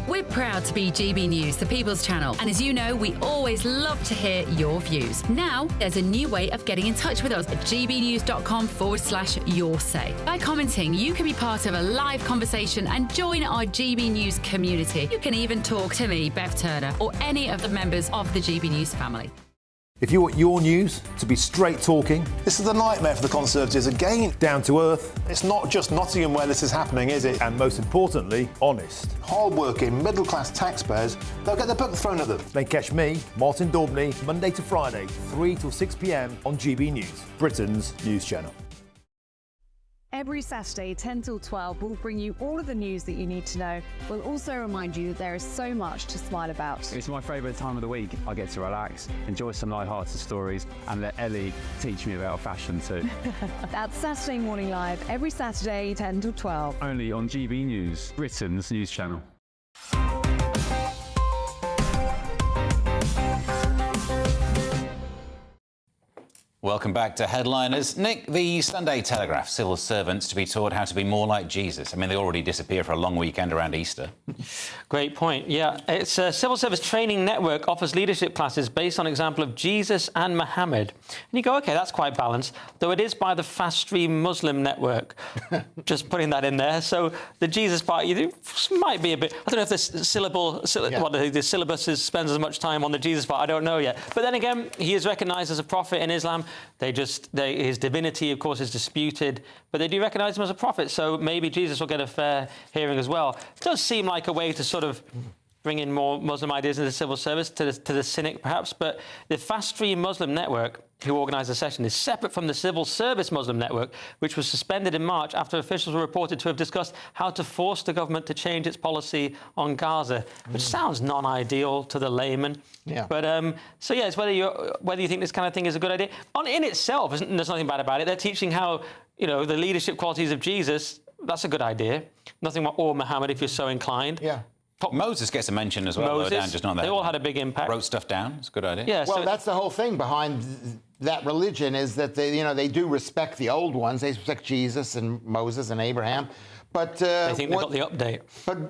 Speaker 16: We're proud to be GB News, the People's Channel. And as you know, we always love to hear your views. Now, there's a new way of getting in touch with us at gbnews.com/yoursay. By commenting, you can be part of a live conversation and join our GB News community. You can even talk to me, Bev Turner, or any of the members of the GB News family.
Speaker 10: If you want your news to be straight talking, this is a nightmare for the Conservatives again. Down to earth. It's not just Nottingham where this is happening, is it? And most importantly, honest. Hard-working, middle-class taxpayers, they'll get their book thrown at them. Then catch me, Martin Daubney, Monday to Friday, 3 till 6 p.m. on GB News, Britain's news channel.
Speaker 17: Every Saturday, 10 till 12, we'll bring you all of the news that you need to know. We'll also remind you that there is so much to smile about.
Speaker 18: It's my favourite time of the week. I get to relax, enjoy some light-hearted stories, and let Ellie teach me about fashion too.
Speaker 17: That's Saturday Morning Live, every Saturday, 10 till 12.
Speaker 18: Only on GB News, Britain's news channel.
Speaker 6: Welcome back to Headliners. Nick, the Sunday Telegraph, civil servants to be taught how to be more like Jesus. I mean, they already disappear for a long weekend around Easter.
Speaker 8: Great point. Yeah, it's a civil service training network offers leadership classes based on example of Jesus and Muhammad. And you go, OK, that's quite balanced, though it is by the Fast Stream Muslim Network. Just putting that in there. So the Jesus part, might be a bit... I don't know if the the syllabus spends as much time on the Jesus part. I don't know yet. But then again, he is recognised as a prophet in Islam. His divinity, of course, is disputed, but they do recognise him as a prophet, so maybe Jesus will get a fair hearing as well. It does seem like a way to sort of bring in more Muslim ideas into the civil service, to the cynic perhaps, but the Fast Free Muslim Network, who organised the session, is separate from the Civil Service Muslim Network, which was suspended in March after officials were reported to have discussed how to force the government to change its policy on Gaza, which sounds non-ideal to the layman.
Speaker 7: Yeah.
Speaker 8: But so yeah, it's whether you think this kind of thing is a good idea. In itself, there's nothing bad about it. They're teaching how, you know, the leadership qualities of Jesus. That's a good idea. Nothing more, or Muhammad, if you're so inclined.
Speaker 7: Yeah.
Speaker 6: Moses gets a mention as well.
Speaker 8: Moses,
Speaker 6: lower down, just not there.
Speaker 8: They all had a big impact.
Speaker 6: Wrote stuff down. It's a good idea.
Speaker 8: Yeah.
Speaker 7: Well,
Speaker 8: so
Speaker 7: that's the whole thing behind that religion, is that they do respect the old ones. They respect Jesus and Moses and Abraham. But
Speaker 8: they think they got the update.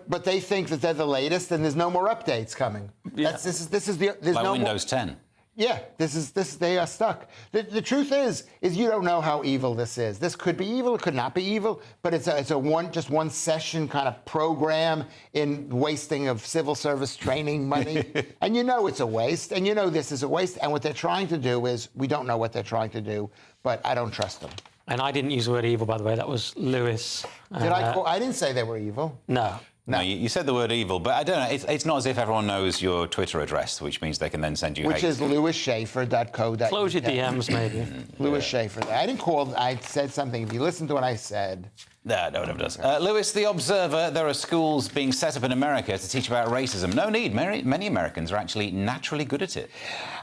Speaker 7: But they think that they're the latest, and there's no more updates coming.
Speaker 8: Yeah.
Speaker 7: There's like
Speaker 6: no Windows 10.
Speaker 7: Yeah, they are stuck. The truth is you don't know how evil this is. This could be evil, it could not be evil, but it's a one session kind of program in wasting of civil service training money. And you know it's a waste, and you know this is a waste. And what they're trying to do is, we don't know what they're trying to do, but I don't trust them.
Speaker 8: And I didn't use the word evil, by the way. That was Lewis.
Speaker 7: I didn't say they were evil.
Speaker 8: No.
Speaker 6: No, you said the word evil, but I don't know. It's not as if everyone knows your Twitter address, which means they can then send you
Speaker 7: Which
Speaker 6: hate.
Speaker 7: is lewisschaefer.co.uk.
Speaker 8: Close your DMs, maybe.
Speaker 7: Lewis Schaefer. I didn't call. I said something. If you listen to what I said.
Speaker 6: No, it never does. Lewis, The Observer, there are schools being set up in America to teach about racism. No need. Many Americans are actually naturally good at it.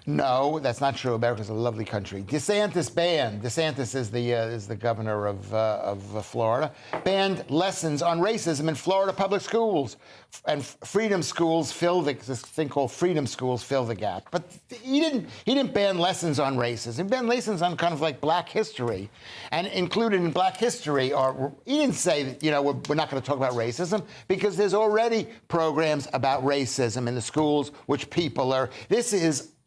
Speaker 7: No, that's not true. America's a lovely country. DeSantis is the governor of Florida, banned lessons on racism in Florida public schools. And freedom schools this thing called freedom schools fill the gap. But he didn't ban lessons on racism. He banned lessons on kind of like Black history. And included in Black history he didn't say that, you know, we're not going to talk about racism, because there's already programs about racism in the schools, which people are.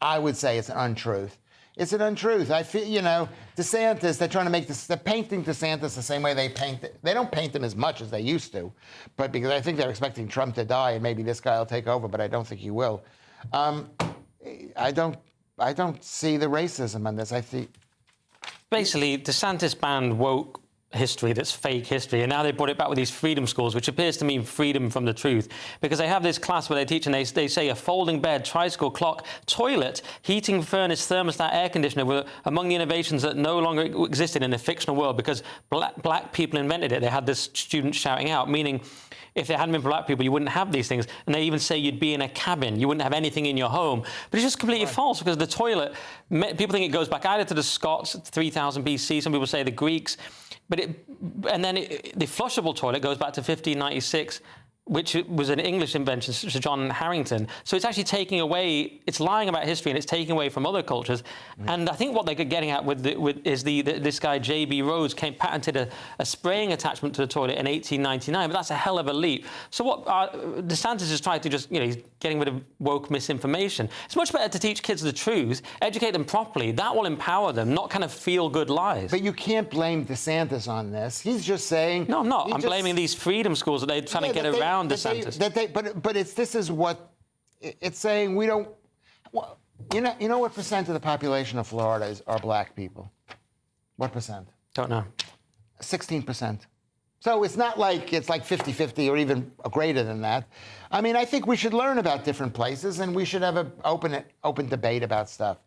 Speaker 7: I would say it's an untruth. It's an untruth. I feel, you know, DeSantis, they're trying to make this, they're painting DeSantis the same way they paint it. They don't paint him as much as they used to, but because I think they're expecting Trump to die and maybe this guy will take over, but I don't think he will. I don't see the racism on this. I think
Speaker 8: basically DeSantis banned woke history that's fake history, and now they brought it back with these freedom schools, which appears to mean freedom from the truth, because they have this class where they teach and they say a folding bed, tricycle clock, toilet, heating furnace, thermostat, air conditioner were among the innovations that no longer existed in a fictional world because black people invented it. They had this student shouting out, meaning if there hadn't been black people, you wouldn't have these things. And they even say you'd be in a cabin. You wouldn't have anything in your home. But it's just completely false, because the toilet, people think it goes back either to the Scots, 3000 BC, some people say the Greeks. The flushable toilet goes back to 1596, which was an English invention, Sir John Harrington. So it's actually taking away, it's lying about history, and it's taking away from other cultures. And I think what they're getting at this guy, J.B. Rhodes, patented a spraying attachment to the toilet in 1899, but that's a hell of a leap. So what DeSantis is trying to just, you know, he's getting rid of woke misinformation. It's much better to teach kids the truth, educate them properly. That will empower them, not kind of feel-good lies.
Speaker 7: But you can't blame DeSantis on this. He's just saying...
Speaker 8: No, I'm not. I'm blaming these freedom schools that they're trying to get around DeSantis.
Speaker 7: This is what it's saying. We don't. Well, you know what percent of the population of Florida are black people? What percent?
Speaker 8: Don't know.
Speaker 7: 16%. So it's not like it's like 50-50 or even greater than that. I mean, I think we should learn about different places, and we should have an open debate about stuff.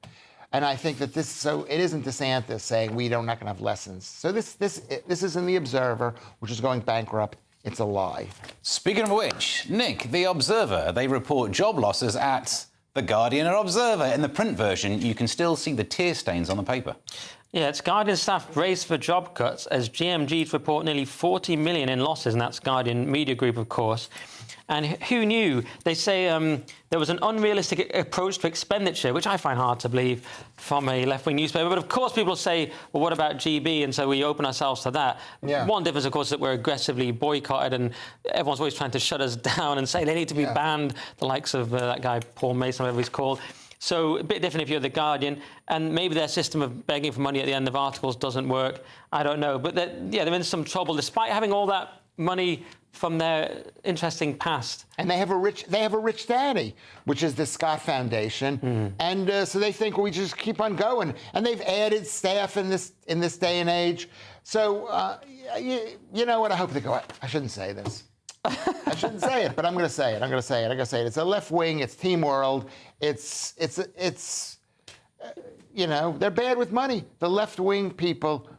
Speaker 7: And I think that it isn't DeSantis saying we're not going to have lessons. So this is in The Observer, which is going bankrupt. It's a lie.
Speaker 6: Speaking of which, Nick, The Observer, they report job losses at The Guardian and Observer. In the print version, you can still see the tear stains on the paper.
Speaker 8: Yeah, it's Guardian staff brace for job cuts as GMGs report nearly 40 million in losses, and that's Guardian Media Group, of course. And who knew? They say there was an unrealistic approach to expenditure, which I find hard to believe from a left-wing newspaper. But of course, people say, well, what about GB? And so we open ourselves to that. Yeah. One difference, of course, is that we're aggressively boycotted, and everyone's always trying to shut us down and say they need to be banned, the likes of that guy, Paul Mason, whatever he's called. So a bit different if you're The Guardian, and maybe their system of begging for money at the end of articles doesn't work. I don't know. But they're in some trouble, despite having all that money from their interesting past.
Speaker 7: And they have a rich daddy, which is the Scott Foundation. And so they think, well, we just keep on going. And they've added staff in this day and age. So, you know what? I hope they go. I shouldn't say this. I shouldn't say it, but I'm going to say it. I'm going to say it. It's a left wing. It's Team World. It's you know, they're bad with money. The left wing people.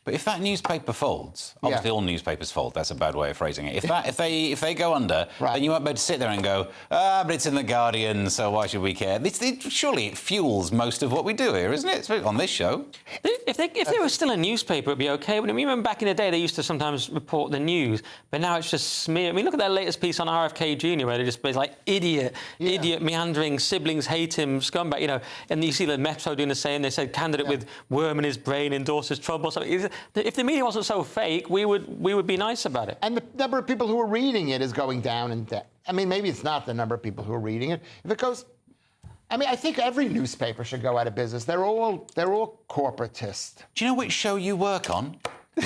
Speaker 6: But if that newspaper folds, obviously all newspapers fold. That's a bad way of phrasing it. If they go under, then you won't be able to sit there and go, but it's in the Guardian, so why should we care? Surely it fuels most of what we do here, isn't it? It's on this show.
Speaker 8: If there was still a newspaper, it'd be okay. But I remember back in the day, they used to sometimes report the news, but now it's just smear. I mean, look at their latest piece on RFK Jr., where they just be like, idiot, meandering, siblings hate him, scumbag, you know. And you see the Metro doing the same. They said candidate with worm in his brain endorses Trump or something. If the media wasn't so fake, we would be nice about it.
Speaker 7: And the number of people who are reading it is going down in debt. I mean, maybe it's not the number of people who are reading it. If it goes, I mean, I think every newspaper should go out of business. They're all corporatist.
Speaker 6: Do you know which show you work on?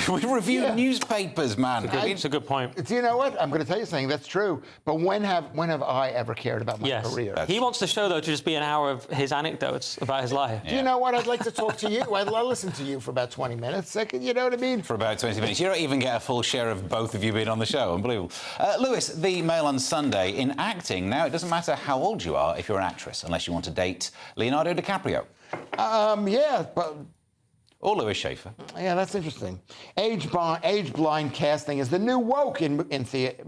Speaker 6: We review newspapers, man.
Speaker 8: It's a good point.
Speaker 7: Do you know what? I'm going to tell you something. That's true. But when have I ever cared about my career?
Speaker 8: He wants the show, though, to just be an hour of his anecdotes about his life.
Speaker 7: Do you know what? I'd like to talk to you. I'll listen to you for about 20 minutes. You know what I mean?
Speaker 6: For about 20 minutes. You don't even get a full share of both of you being on the show. Unbelievable. Lewis, the Mail on Sunday. In acting, now, it doesn't matter how old you are if you're an actress, unless you want to date Leonardo DiCaprio.
Speaker 7: Yeah, but...
Speaker 6: Or Lewis Schaefer.
Speaker 7: Yeah, that's interesting. Age-blind casting is the new woke in theatre.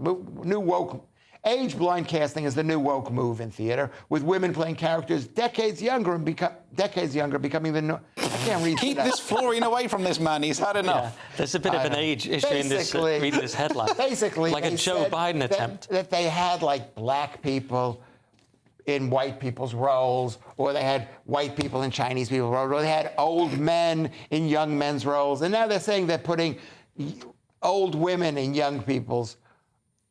Speaker 7: Age-blind casting is the new woke move in theatre, with women playing characters decades younger becoming the. I can't read.
Speaker 6: Keep this Florian away from this man. He's had enough.
Speaker 8: Yeah, there's a bit of an age issue in this. Reading this headline.
Speaker 7: Basically,
Speaker 8: like a Joe Biden attempt.
Speaker 7: That they had like black people in white people's roles, or they had white people in Chinese people's roles, or they had old men in young men's roles. And now they're saying they're putting old women in young people's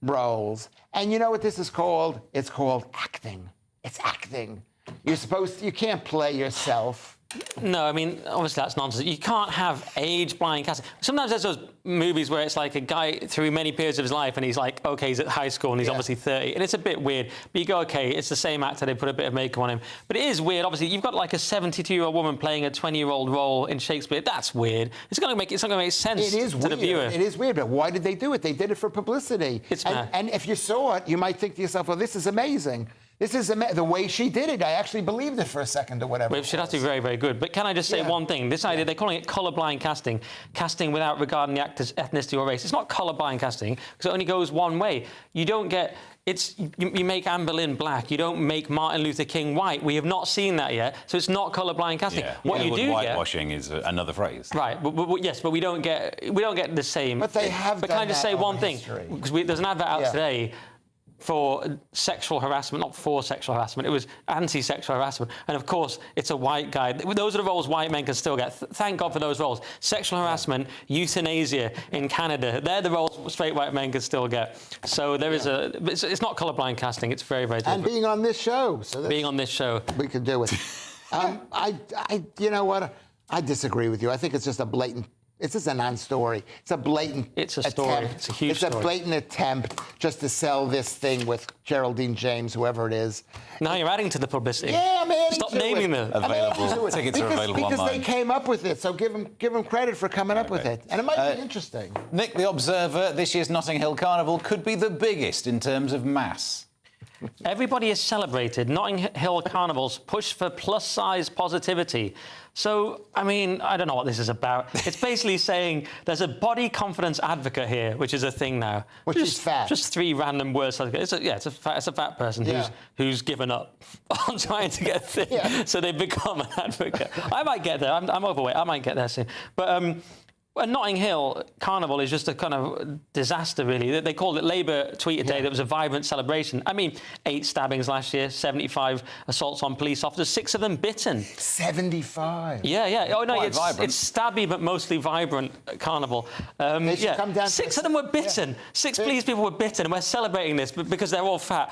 Speaker 7: roles. And you know what this is called? It's called acting. It's acting. You can't play yourself.
Speaker 8: No, I mean, obviously that's nonsense. You can't have age-blind casting. Sometimes there's those movies where it's like a guy through many periods of his life and he's like, OK, he's at high school and he's obviously 30. And it's a bit weird. But you go, OK, it's the same actor. They put a bit of makeup on him. But it is weird. Obviously, you've got like a 72-year-old woman playing a 20-year-old role in Shakespeare. That's weird. It's not going to make sense to the viewer.
Speaker 7: It is weird. But why did they do it? They did it for publicity.
Speaker 8: It's
Speaker 7: and if you saw it, you might think to yourself, well, this is amazing. This is the way she did it. I actually believed it for a second or whatever.
Speaker 8: Well, she'd have to be very, very good. But can I just say one thing? This idea, they're calling it colourblind casting, casting without regarding the actor's ethnicity or race. It's not colourblind casting, because it only goes one way. You don't get... You make Anne Boleyn black. You don't make Martin Luther King white. We have not seen that yet, so it's not colourblind casting.
Speaker 6: Yeah.
Speaker 8: What you do
Speaker 6: whitewashing is another phrase.
Speaker 8: Right, but yes, but we don't get the same.
Speaker 7: But they have.
Speaker 8: But can I just say one thing? Because there's an advert out today for sexual harassment, not for sexual harassment. It was anti-sexual harassment. And, of course, it's a white guy. Those are the roles white men can still get. Thank God for those roles. Sexual harassment, euthanasia in Canada, they're the roles straight white men can still get. So there is it's not colourblind casting. It's very, very different.
Speaker 7: And being on this show.
Speaker 8: Being on this show.
Speaker 7: We can do it. You know what? I disagree with you. I think it's just a blatant... It's just a non-story. It's a blatant
Speaker 8: It's a story.
Speaker 7: attempt.
Speaker 8: It's a huge story.
Speaker 7: It's a blatant attempt just to sell this thing with Geraldine James, whoever it is.
Speaker 8: Now you're adding to the publicity.
Speaker 7: Yeah, I'm adding
Speaker 8: Stop
Speaker 7: to
Speaker 8: naming
Speaker 7: it.
Speaker 8: them.
Speaker 6: Available. Tickets are available
Speaker 7: because
Speaker 6: online.
Speaker 7: They came up with it, so give them credit for coming up with it. And it might be interesting.
Speaker 6: Nick, the Observer, this year's Notting Hill Carnival could be the biggest in terms of mass.
Speaker 8: Everybody is celebrated. Notting Hill Carnival's push for plus-size positivity. So, I mean, I don't know what this is about. It's basically saying there's a body confidence advocate here, which is a thing now.
Speaker 7: Which is fat.
Speaker 8: Just three random words. It's a fat person who's given up on trying to get thin. Yeah. So they become an advocate. I might get there. I'm overweight. I might get there soon. But Notting Hill Carnival is just a kind of disaster, really. They called it Labour tweeted today that it was a vibrant celebration. I mean, 8 stabbings last year, 75 assaults on police officers, 6 of them bitten.
Speaker 7: 75?
Speaker 8: Yeah. Oh, no, it's stabby but mostly vibrant carnival.
Speaker 7: They should come down
Speaker 8: 6 of them were bitten. Yeah. 6 police people were bitten, and we're celebrating this because they're all fat.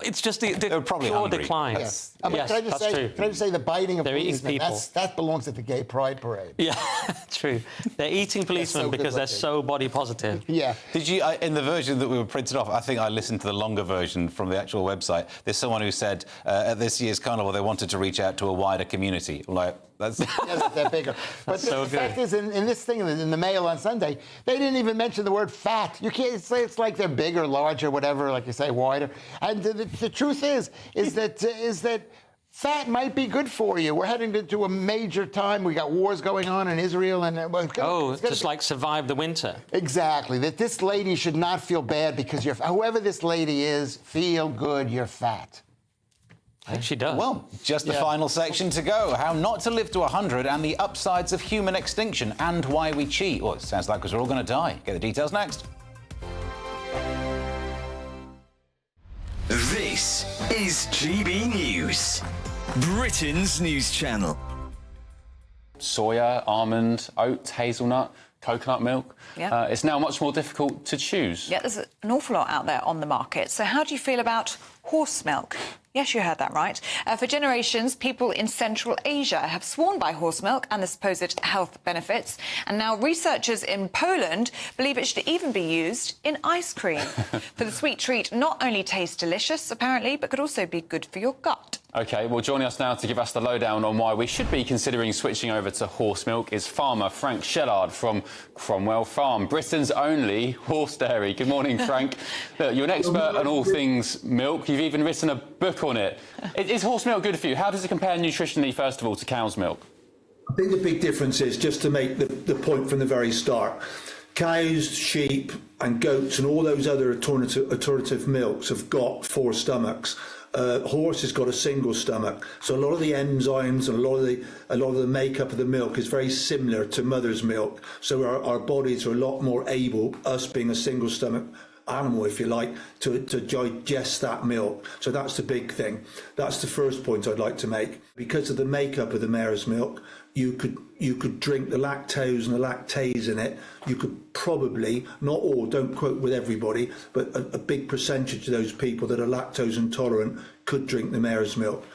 Speaker 8: It's just the pure decline.
Speaker 7: Yes,
Speaker 8: true.
Speaker 7: Can I just say the biting of
Speaker 8: they're
Speaker 7: policemen,
Speaker 8: eating people.
Speaker 7: That belongs at the gay pride parade.
Speaker 8: Yeah, true. They're eating policemen because they're so body positive.
Speaker 7: Yeah.
Speaker 6: Did you, in the version that we were printed off, I think I listened to the longer version from the actual website. There's someone who said at this year's carnival they wanted to reach out to a wider community. Like, that's...
Speaker 7: Yeah, they're bigger. But the fact is, in this thing, in the Mail on Sunday, they didn't even mention the word fat. You can't say it's like they're bigger, larger, whatever, like you say, wider. And the truth is that fat might be good for you. We're heading into a major time. We got wars going on in Israel, and
Speaker 8: just like survive the winter.
Speaker 7: Exactly. That this lady should not feel bad because whoever this lady is, feel good. You're fat.
Speaker 8: I think she does.
Speaker 6: Well, just the final section to go. How not to live to 100 and the upsides of human extinction and why we cheat. Well, it sounds like because we're all going to die. Get the details next.
Speaker 3: This is GB News, Britain's news channel.
Speaker 19: Soya, almond, oats, hazelnut, coconut milk.
Speaker 20: Yeah.
Speaker 19: It's now much more difficult to choose.
Speaker 20: Yeah, there's an awful lot out there on the market. So how do you feel about horse milk? Yes, you heard that right. For generations, people in Central Asia have sworn by horse milk and the supposed health benefits. And now researchers in Poland believe it should even be used in ice cream. For the sweet treat not only tastes delicious, apparently, but could also be good for your gut.
Speaker 19: OK, well, joining us now to give us the lowdown on why we should be considering switching over to horse milk is farmer Frank Shellard from Cromwell Farm, Britain's only horse dairy. Good morning, Frank. Look, you're an expert on all things milk. You've even written a book on it. Is horse milk good for you? How does it compare nutritionally, first of all, to cow's milk?
Speaker 21: I think the big difference is, just to make the point from the very start, cows, sheep and goats and all those other alternative milks have got 4 stomachs. Horse has got a single stomach, so a lot of the enzymes and a lot of the makeup of the milk is very similar to mother's milk. So our bodies are a lot more able, us being a single stomach animal, if you like, to digest that milk. So that's the big thing. That's the first point I'd like to make. Because of the makeup of the mare's milk, you could drink the lactose and the lactase in it. You could probably, not all, don't quote with everybody, but a big percentage of those people that are lactose intolerant could drink the mare's milk.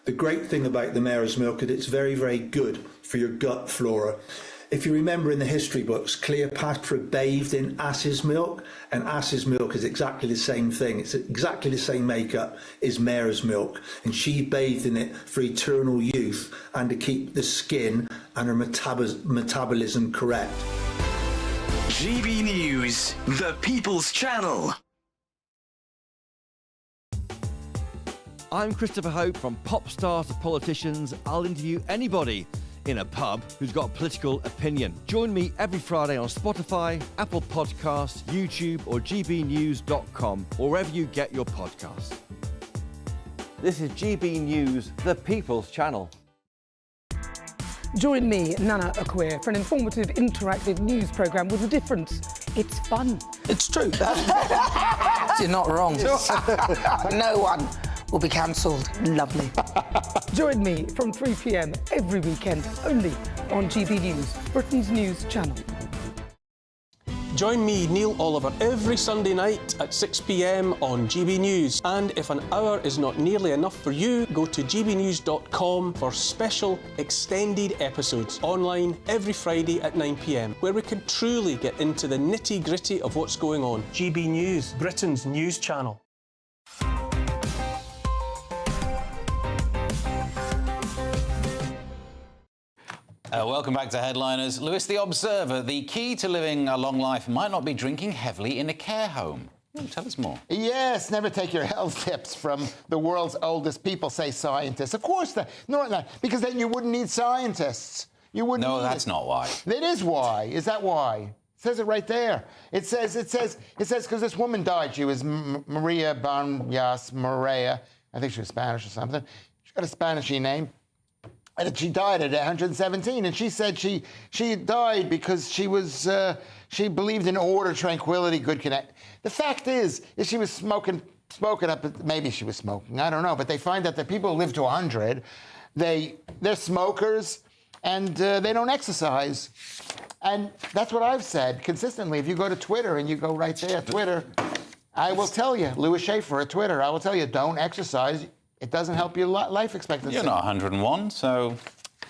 Speaker 21: The great thing about the mare's milk is it's very, very good for your gut flora. If you remember in the history books, Cleopatra bathed in ass's milk, and ass's milk is exactly the same thing. It's exactly the same makeup as mare's milk, and she bathed in it for eternal youth and to keep the skin and her metabolism correct.
Speaker 3: GB News, the People's Channel.
Speaker 22: I'm Christopher Hope. From pop stars to politicians, I'll interview anybody in a pub who's got a political opinion. Join me every Friday on Spotify, Apple Podcasts, YouTube or gbnews.com, or wherever you get your podcasts. This is GB News, the People's Channel.
Speaker 23: Join me, Nana Akweer, for an informative, interactive news programme with a difference. It's fun.
Speaker 24: It's true. You're not wrong. No one will be cancelled. Lovely.
Speaker 23: Join me from 3 p.m. every weekend, only on GB News, Britain's news channel.
Speaker 25: Join me, Neil Oliver, every Sunday night at 6 p.m. on GB News. And if an hour is not nearly enough for you, go to gbnews.com for special extended episodes online every Friday at 9 p.m, where we can truly get into the nitty-gritty of what's going on. GB News, Britain's news channel.
Speaker 6: Welcome back to Headliners. Lewis, the Observer. The key to living a long life might not be drinking heavily in a care home. Tell us more.
Speaker 7: Yes, never take your health tips from the world's oldest people, say scientists. Of course, because then you wouldn't need scientists. You wouldn't.
Speaker 6: No, that's not why.
Speaker 7: It is why. Is that why? It says it right there. It says because this woman died. She was Maria Banyas Morea. I think she was Spanish or something. She got a Spanish-y name. And she died at 117, and she said she died because she believed in order, tranquility, good connect. The fact is she was smoking up. Maybe she was smoking. I don't know. But they find that the people who live to 100, they're smokers, and they don't exercise. And that's what I've said consistently. If you go to Twitter and you go right there, Twitter, I will tell you, Louis Schaefer at Twitter, I will tell you, don't exercise. It doesn't help your life expectancy.
Speaker 6: You're not 101, so...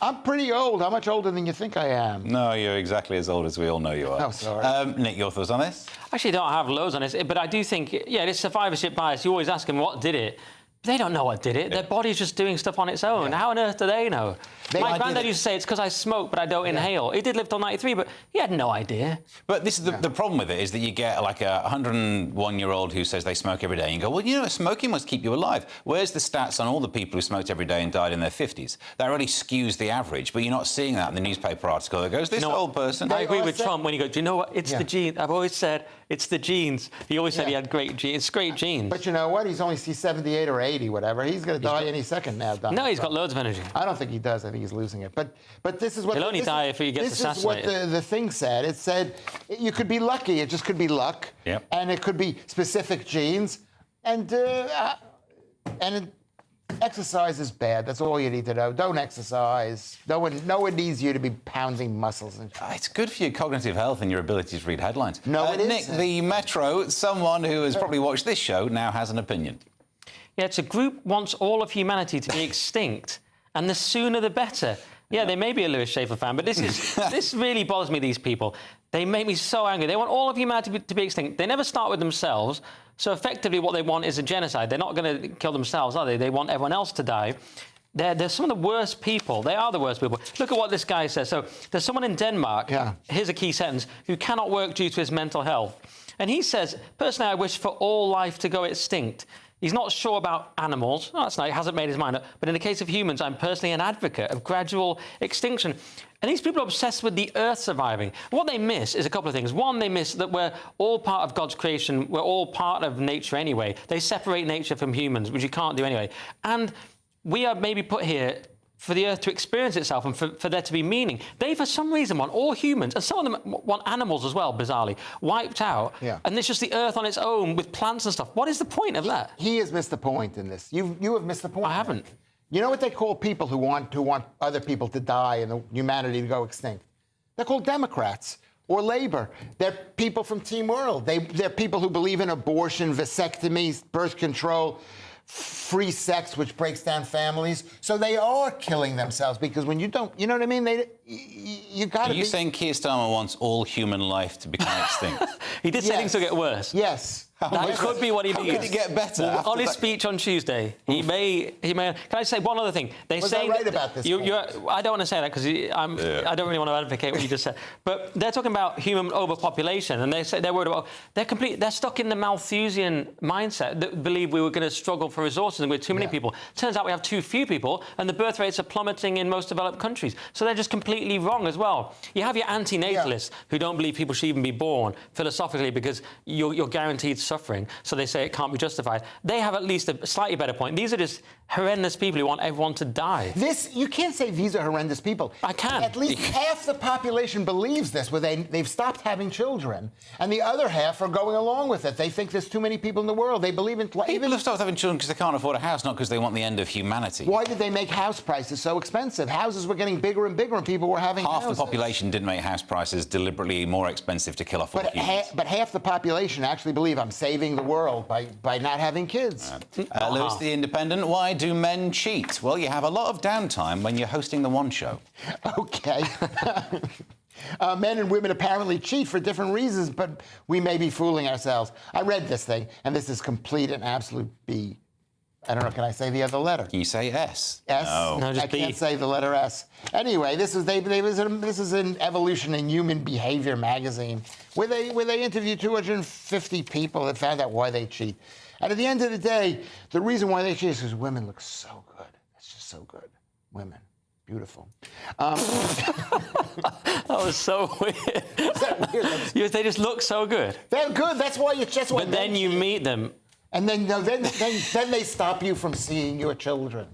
Speaker 7: I'm pretty old. How much older than you think I am?
Speaker 6: No, you're exactly as old as we all know you are.
Speaker 7: Oh, sorry.
Speaker 6: Nick, your thoughts on this?
Speaker 8: Actually, I don't have loads on this, but I do think, yeah, this survivorship bias, you always ask them what did it. They don't know what did it. Their body's just doing stuff on its own. How on earth do they know? My granddad used to say it's because I smoke, but I don't inhale. He did live till 93, but he had no idea.
Speaker 6: But this is the problem with it is that you get like a 101-year-old who says they smoke every day, and you go, well, you know, smoking must keep you alive. Where's the stats on all the people who smoked every day and died in their 50s? That really skews the average, but you're not seeing that in the newspaper article that goes, this old person...
Speaker 8: I agree with Trump when he goes, do you know what? It's the genes. I've always said it's the genes. He always said he had great genes. It's great genes.
Speaker 7: But you know what? He's 78 or 80, whatever. He's going to die any second now. Donald
Speaker 8: No, he's
Speaker 7: Trump.
Speaker 8: got loads of energy.
Speaker 7: I don't think he does. I think he's losing it. But this is what...
Speaker 8: He'll only die if he gets assassinated.
Speaker 7: This is what the thing said. It said you could be lucky. It just could be luck.
Speaker 6: Yep.
Speaker 7: And it could be specific genes. And exercise is bad. That's all you need to know. Don't exercise. No one needs you to be pounding muscles.
Speaker 6: It's good for your cognitive health and your ability to read headlines.
Speaker 7: No, it
Speaker 6: Nick,
Speaker 7: isn't.
Speaker 6: the Metro, someone who has probably watched this show now has an opinion.
Speaker 8: Yeah, it's a group wants all of humanity to be extinct, and the sooner the better. Yeah, they may be a Lewis Schaefer fan, but this really bothers me, these people. They make me so angry. They want all of humanity to be extinct. They never start with themselves, so effectively what they want is a genocide. They're not going to kill themselves, are they? They want everyone else to die. They're some of the worst people. They are the worst people. Look at what this guy says. So there's someone in Denmark, here's a key sentence, who cannot work due to his mental health. And he says, personally, I wish for all life to go extinct. He's not sure about animals. No, that's not, he hasn't made his mind up. But in the case of humans, I'm personally an advocate of gradual extinction. And these people are obsessed with the Earth surviving. What they miss is a couple of things. One, they miss that we're all part of God's creation. We're all part of nature anyway. They separate nature from humans, which you can't do anyway. And we are maybe put here for the Earth to experience itself and for there to be meaning. They, for some reason, want all humans, and some of them want animals as well, bizarrely, wiped out. Yeah. And it's just the Earth on its own with plants and stuff. What is the point of that?
Speaker 7: He has missed the point in this. You have missed the point.
Speaker 8: I haven't.
Speaker 7: You know what they call people who want other people to die and humanity to go extinct? They're called Democrats or Labor. They're people from Team World. They're people who believe in abortion, vasectomies, birth control, free sex, which breaks down families. So they are killing themselves because when you don't, you know what I mean? You got to.
Speaker 6: Are you saying Keir Starmer wants all human life to become extinct?
Speaker 8: He did say things will get worse.
Speaker 7: Yes.
Speaker 8: That could be what he means.
Speaker 6: How could it get better?
Speaker 8: Well, on his speech on Tuesday, he may. Can I say one other thing? They
Speaker 7: Was
Speaker 8: say
Speaker 7: I right about this?
Speaker 8: I don't want to say that because I don't really want to advocate what you just said. But they're talking about human overpopulation, and they say they're worried about. They're stuck in the Malthusian mindset that believe we were going to struggle for resources and we're too many people. Turns out we have too few people, and the birth rates are plummeting in most developed countries. So they're just completely wrong as well. You have your anti-natalists who don't believe people should even be born philosophically because you're guaranteed suffering, so they say it can't be justified. They have at least a slightly better point. These are just horrendous people who want everyone to die.
Speaker 7: You can't say these are horrendous people.
Speaker 8: I can.
Speaker 7: At least half the population believes this, where they've stopped having children, and the other half are going along with it. They think there's too many people in the world. They believe in...
Speaker 6: People have stopped having children because they can't afford a house, not because they want the end of humanity.
Speaker 7: Why did they make house prices so expensive? Houses were getting bigger and bigger, and people were having
Speaker 6: Half
Speaker 7: houses.
Speaker 6: the population didn't make house prices deliberately more expensive to kill off all humans.
Speaker 7: But half the population actually believe I'm saving the world by not having kids.
Speaker 6: Lewis, The Independent, why do men cheat? Well, you have a lot of downtime when you're hosting the One Show.
Speaker 7: Okay. Men and women apparently cheat for different reasons, but we may be fooling ourselves. I read this thing, and this is complete and absolute B. I don't know, can I say the other letter?
Speaker 6: Can you say S?
Speaker 7: S?
Speaker 6: No,
Speaker 8: just
Speaker 7: I
Speaker 8: B.
Speaker 7: can't say the letter S. Anyway, this is an Evolution in Human Behavior magazine, where they interviewed 250 people that found out why they cheat. And at the end of the day, the reason why they cheat is because women look so good. It's just so good. Women. Beautiful.
Speaker 8: That was so weird.
Speaker 7: Is that weird?
Speaker 8: They just look so good.
Speaker 7: They're good. That's why you just.
Speaker 8: But then you meet them,
Speaker 7: and then they stop you from seeing your children.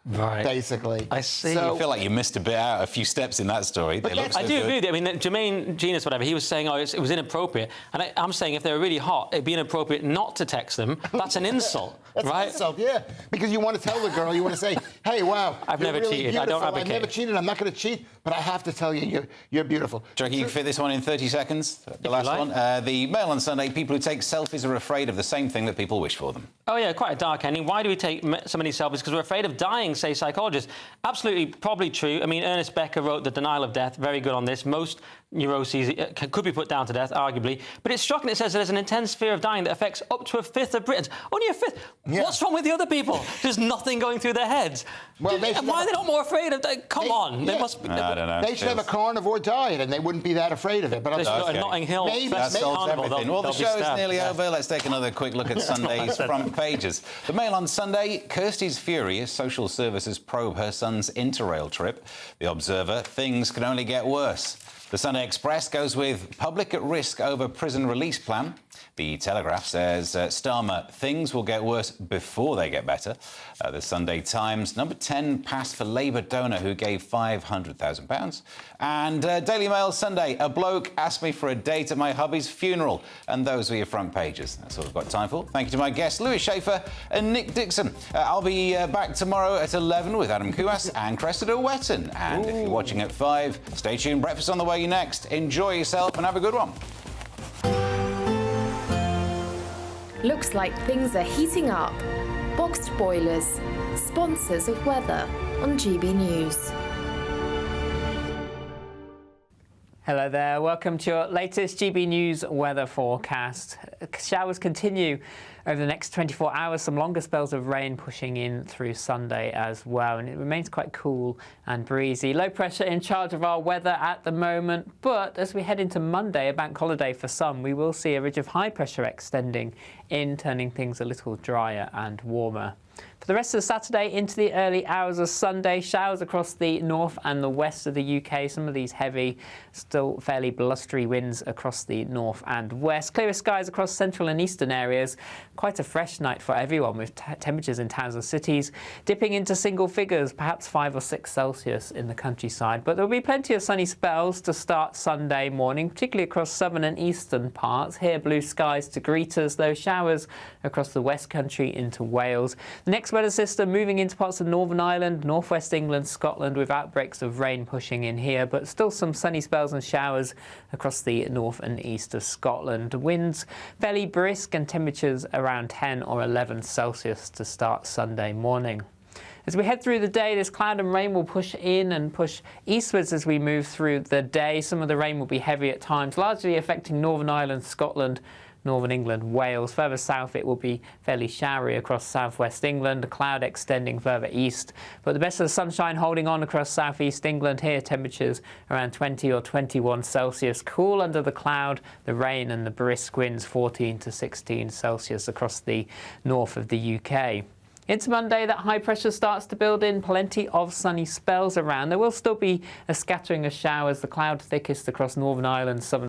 Speaker 8: Right.
Speaker 7: Basically.
Speaker 8: I see.
Speaker 6: I feel like you missed a bit out, a few steps in that story.
Speaker 8: But I do agree with you. I mean, Jermaine Genius, whatever, he was saying, it was inappropriate. And I'm saying if they were really hot, it'd be inappropriate not to text them. That's an insult,
Speaker 7: That's
Speaker 8: right?
Speaker 7: an insult, yeah. Because you want to tell the girl, you want to say, hey, wow.
Speaker 8: I've never
Speaker 7: really
Speaker 8: cheated. I don't
Speaker 7: beautiful.
Speaker 8: advocate.
Speaker 7: I've never cheated. I'm not going to cheat. But I have to tell you, you're beautiful.
Speaker 6: Do you reckon you can fit this one in 30 seconds? The last one. The Mail on Sunday, people who take selfies are afraid of the same thing that people wish for them.
Speaker 8: Oh, yeah, quite a dark ending. Why do we take so many selfies? Because we're afraid of dying say psychologists. Absolutely, probably true. I mean, Ernest Becker wrote The Denial of Death, very good on this. Most neuroses could be put down to death, arguably. But it's shocking it says there's an intense fear of dying that affects up to a fifth of Britons. Only a fifth? Yeah. What's wrong with the other people? There's nothing going through their heads. Well, why are they not more afraid of that? Come on. They must be...
Speaker 6: I don't know.
Speaker 7: They should have a carnivore diet and they wouldn't be that afraid of it. But
Speaker 8: they should have a Notting Hill
Speaker 6: that solves everything. Well, the show is nearly over. Let's take another quick look at Sunday's front pages. The Mail on Sunday, Kirsty's fury as social services probe her son's Interrail trip. The Observer, things can only get worse. The Sunday Express goes with public at risk over prison release plan. The Telegraph says, Starmer, things will get worse before they get better. The Sunday Times, number 10 passed for Labour donor who gave £500,000. And Daily Mail Sunday, a bloke asked me for a date at my hubby's funeral. And those were your front pages. That's all we've got time for. Thank you to my guests, Louis Schaefer and Nick Dixon. I'll be back tomorrow at 11 with Adam Kouas and Cressida Wetton. And if you're watching at 5, stay tuned. Breakfast on the way next. Enjoy yourself and have a good one.
Speaker 1: Looks like things are heating up. Boxed boilers, sponsors of weather on GB News.
Speaker 15: Hello there, welcome to your latest GB News weather forecast. Showers continue over the next 24 hours, some longer spells of rain pushing in through Sunday as well, and it remains quite cool and breezy. Low pressure in charge of our weather at the moment, but as we head into Monday, a bank holiday for some, we will see a ridge of high pressure extending in, turning things a little drier and warmer. For the rest of Saturday into the early hours of Sunday, showers across the north and the west of the UK. Some of these heavy, still fairly blustery winds across the north and west. Clearer skies across central and eastern areas. Quite a fresh night for everyone, with temperatures in towns and cities dipping into single figures, perhaps 5 or 6 Celsius in the countryside. But there will be plenty of sunny spells to start Sunday morning, particularly across southern and eastern parts. Here, blue skies to greet us, though showers across the West Country into Wales. The next weather system moving into parts of Northern Ireland, northwest England, Scotland, with outbreaks of rain pushing in here, but still some sunny spells and showers across the north and east of Scotland. Winds fairly brisk and temperatures around 10 or 11 Celsius to start Sunday morning. As we head through the day, this cloud and rain will push in and push eastwards as we move through the day. Some of the rain will be heavy at times, largely affecting Northern Ireland, Scotland, Northern England, Wales. Further south, it will be fairly showery across southwest England, a cloud extending further east. But the best of the sunshine holding on across southeast England. Here, temperatures around 20 or 21 Celsius. Cool under the cloud, the rain and the brisk winds, 14 to 16 Celsius across the north of the UK. Into Monday, that high pressure starts to build in, plenty of sunny spells around. There will still be a scattering of showers, the cloud thickest across Northern Ireland, southern